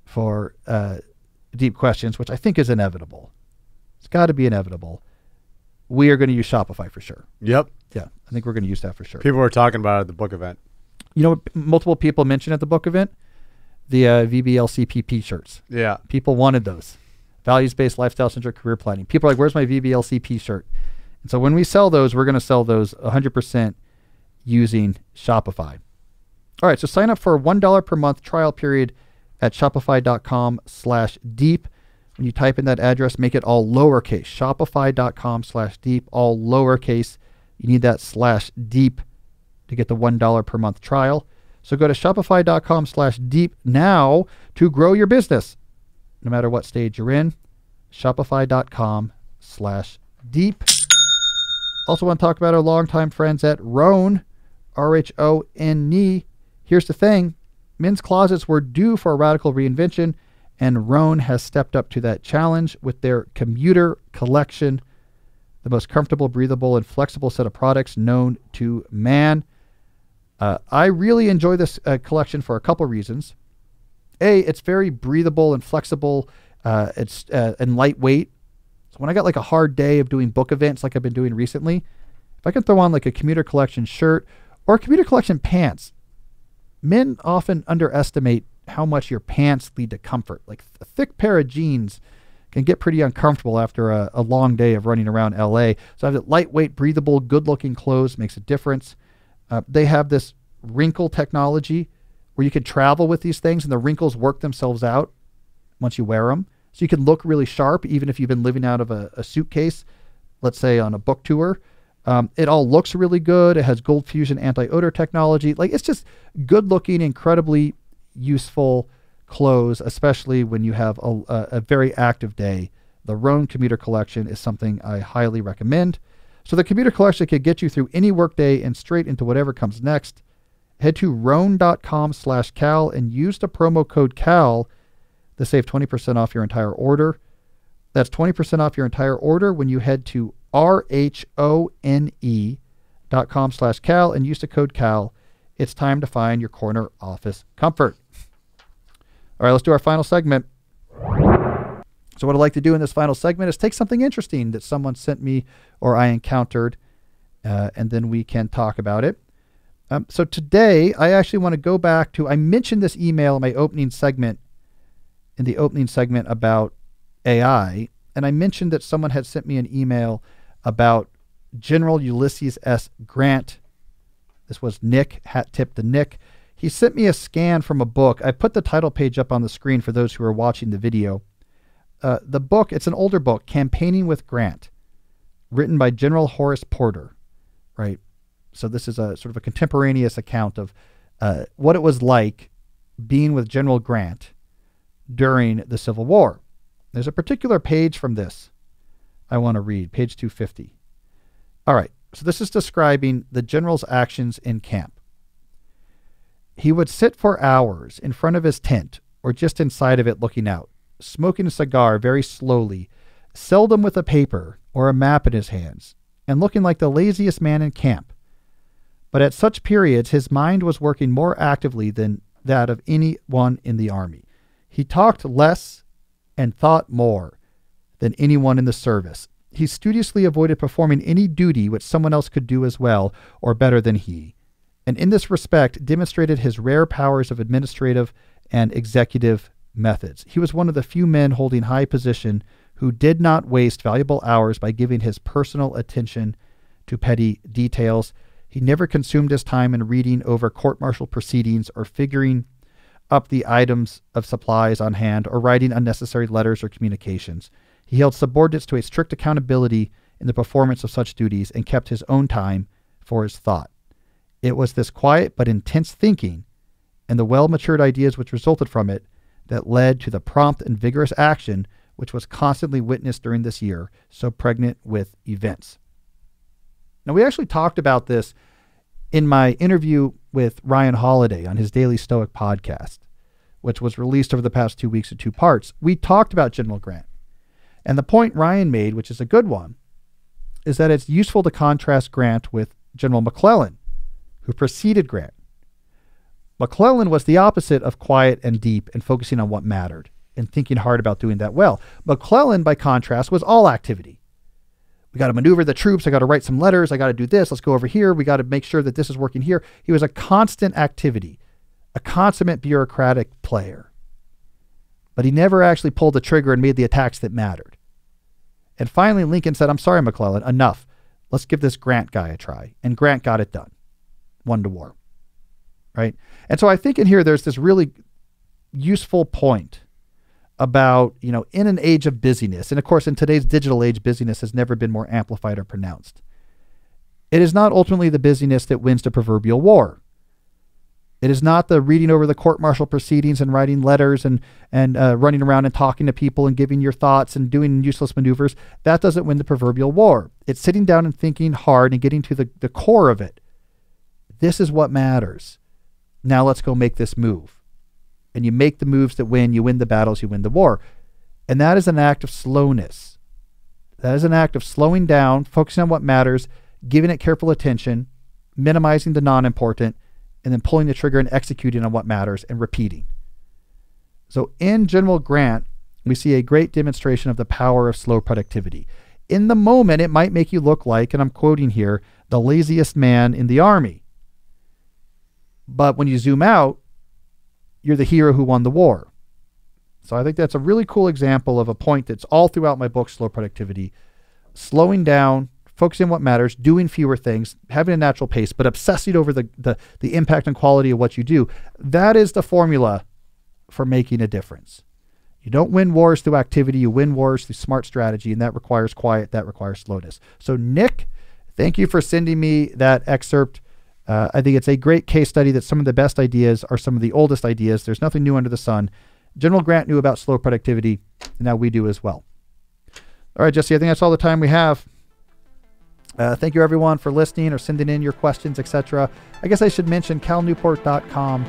Speaker 1: for Deep Questions, which I think is inevitable, it's got to be inevitable, we are going to use Shopify for sure.
Speaker 2: Yep.
Speaker 1: Yeah, I think we're going to use that for sure.
Speaker 2: People were talking about it at the book event.
Speaker 1: You know what multiple people mentioned at the book event? The VBLCPP shirts.
Speaker 2: Yeah.
Speaker 1: People wanted those. Values-based, lifestyle-centric career planning. People are like, where's my VBLCP shirt? And so when we sell those, we're going to sell those 100% using Shopify. All right, so sign up for a $1 per month trial period at shopify.com/deep. When you type in that address, make it all lowercase. Shopify.com/deep, all lowercase. You need that /deep to get the $1 per month trial. So go to shopify.com/deep now to grow your business, no matter what stage you're in. Shopify.com/deep. Also want to talk about our longtime friends at Rhone, RHONE. Here's the thing. Men's closets were due for a radical reinvention, and Rhone has stepped up to that challenge with their commuter collection, the most comfortable, breathable, and flexible set of products known to man. I really enjoy this collection for a couple reasons. A, it's very breathable and flexible. It's and lightweight. So when I got like a hard day of doing book events like I've been doing recently, if I can throw on like a commuter collection shirt or commuter collection pants, men often underestimate how much your pants lead to comfort. Like a thick pair of jeans can get pretty uncomfortable after a long day of running around LA. So I have lightweight, breathable, good-looking clothes makes a difference. They have this wrinkle technology where you can travel with these things and the wrinkles work themselves out once you wear them. So you can look really sharp even if you've been living out of a suitcase, let's say on a book tour. It all looks really good. It has Gold Fusion anti-odor technology. Like, it's just good-looking, incredibly useful clothes, especially when you have a very active day. The Rhone Commuter Collection is something I highly recommend. So the Commuter Collection can get you through any workday and straight into whatever comes next. Head to rhone.com/Cal and use the promo code CAL to save 20% off your entire order. That's 20% off your entire order when you head to rhone.com/Cal and use the code CAL. It's time to find your corner office comfort. All right, let's do our final segment. So what I'd like to do in this final segment is take something interesting that someone sent me or I encountered, and then we can talk about it. So today, I actually want to go back to, I mentioned this email in my opening segment, about AI, and I mentioned that someone had sent me an email about General Ulysses S. Grant. This was Nick, hat tip to Nick. He sent me a scan from a book. I put the title page up on the screen for those who are watching the video. The book, it's an older book, Campaigning with Grant, written by General Horace Porter, right? So this is a sort of a contemporaneous account of what it was like being with General Grant during the Civil War. There's a particular page from this I want to read, page 250. All right, so this is describing the general's actions in camp. He would sit for hours in front of his tent or just inside of it looking out, smoking a cigar very slowly, seldom with a paper or a map in his hands, and looking like the laziest man in camp. But at such periods, his mind was working more actively than that of anyone in the army. He talked less and thought more than anyone in the service. He studiously avoided performing any duty which someone else could do as well or better than he, and in this respect demonstrated his rare powers of administrative and executive methods. He was one of the few men holding high position who did not waste valuable hours by giving his personal attention to petty details. He never consumed his time in reading over court-martial proceedings or figuring up the items of supplies on hand or writing unnecessary letters or communications. He held subordinates to a strict accountability in the performance of such duties and kept his own time for his thought. It was this quiet but intense thinking and the well-matured ideas which resulted from it that led to the prompt and vigorous action which was constantly witnessed during this year, so pregnant with events. Now, we actually talked about this in my interview with Ryan Holiday on his Daily Stoic podcast, which was released over the past 2 weeks in 2 parts. We talked about General Grant. And the point Ryan made, which is a good one, is that it's useful to contrast Grant with General McClellan, who preceded Grant. McClellan was the opposite of quiet and deep and focusing on what mattered and thinking hard about doing that well. McClellan, by contrast, was all activity. We got to maneuver the troops. I got to write some letters. I got to do this. Let's go over here. We got to make sure that this is working here. He was a constant activity, a consummate bureaucratic player. But he never actually pulled the trigger and made the attacks that mattered. And finally, Lincoln said, I'm sorry, McClellan, enough. Let's give this Grant guy a try. And Grant got it done. Won the war. Right? And so I think in here, there's this really useful point about, in an age of busyness, and of course, in today's digital age, busyness has never been more amplified or pronounced. It is not ultimately the busyness that wins the proverbial war. It is not the reading over the court-martial proceedings and writing letters and running around and talking to people and giving your thoughts and doing useless maneuvers. That doesn't win the proverbial war. It's sitting down and thinking hard and getting to the core of it. This is what matters. Now let's go make this move. And you make the moves that win. You win the battles. You win the war. And that is an act of slowness. That is an act of slowing down, focusing on what matters, giving it careful attention, minimizing the non-important, and then pulling the trigger and executing on what matters and repeating. So in General Grant, we see a great demonstration of the power of slow productivity. In the moment, it might make you look like, and I'm quoting here, the laziest man in the army. But when you zoom out, you're the hero who won the war. So I think that's a really cool example of a point that's all throughout my book, Slow Productivity. Slowing down, focusing on what matters, doing fewer things, having a natural pace, but obsessing over the impact and quality of what you do. That is the formula for making a difference. You don't win wars through activity. You win wars through smart strategy, and that requires quiet. That requires slowness. So Nick, thank you for sending me that excerpt. I think it's a great case study that some of the best ideas are some of the oldest ideas. There's nothing new under the sun. General Grant knew about slow productivity, and now we do as well. All right, Jesse, I think that's all the time we have. Thank you, everyone, for listening or sending in your questions, etc. I guess I should mention calnewport.com.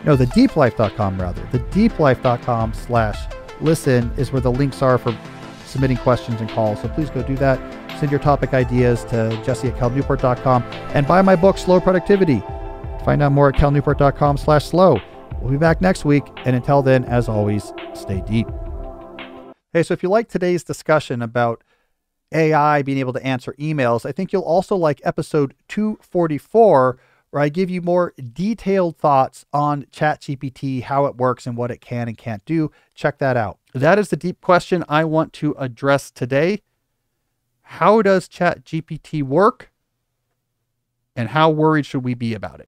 Speaker 1: No, thedeeplife.com, rather. Thedeeplife.com/listen is where the links are for submitting questions and calls. So please go do that. Send your topic ideas to jesse@calnewport.com and buy my book, Slow Productivity. Find out more at calnewport.com/slow. We'll be back next week. And until then, as always, stay deep. Hey, so if you like today's discussion about AI being able to answer emails, I think you'll also like episode 244, where I give you more detailed thoughts on ChatGPT, how it works and what it can and can't do. Check that out. That is the deep question I want to address today. How does ChatGPT work, and how worried should we be about it?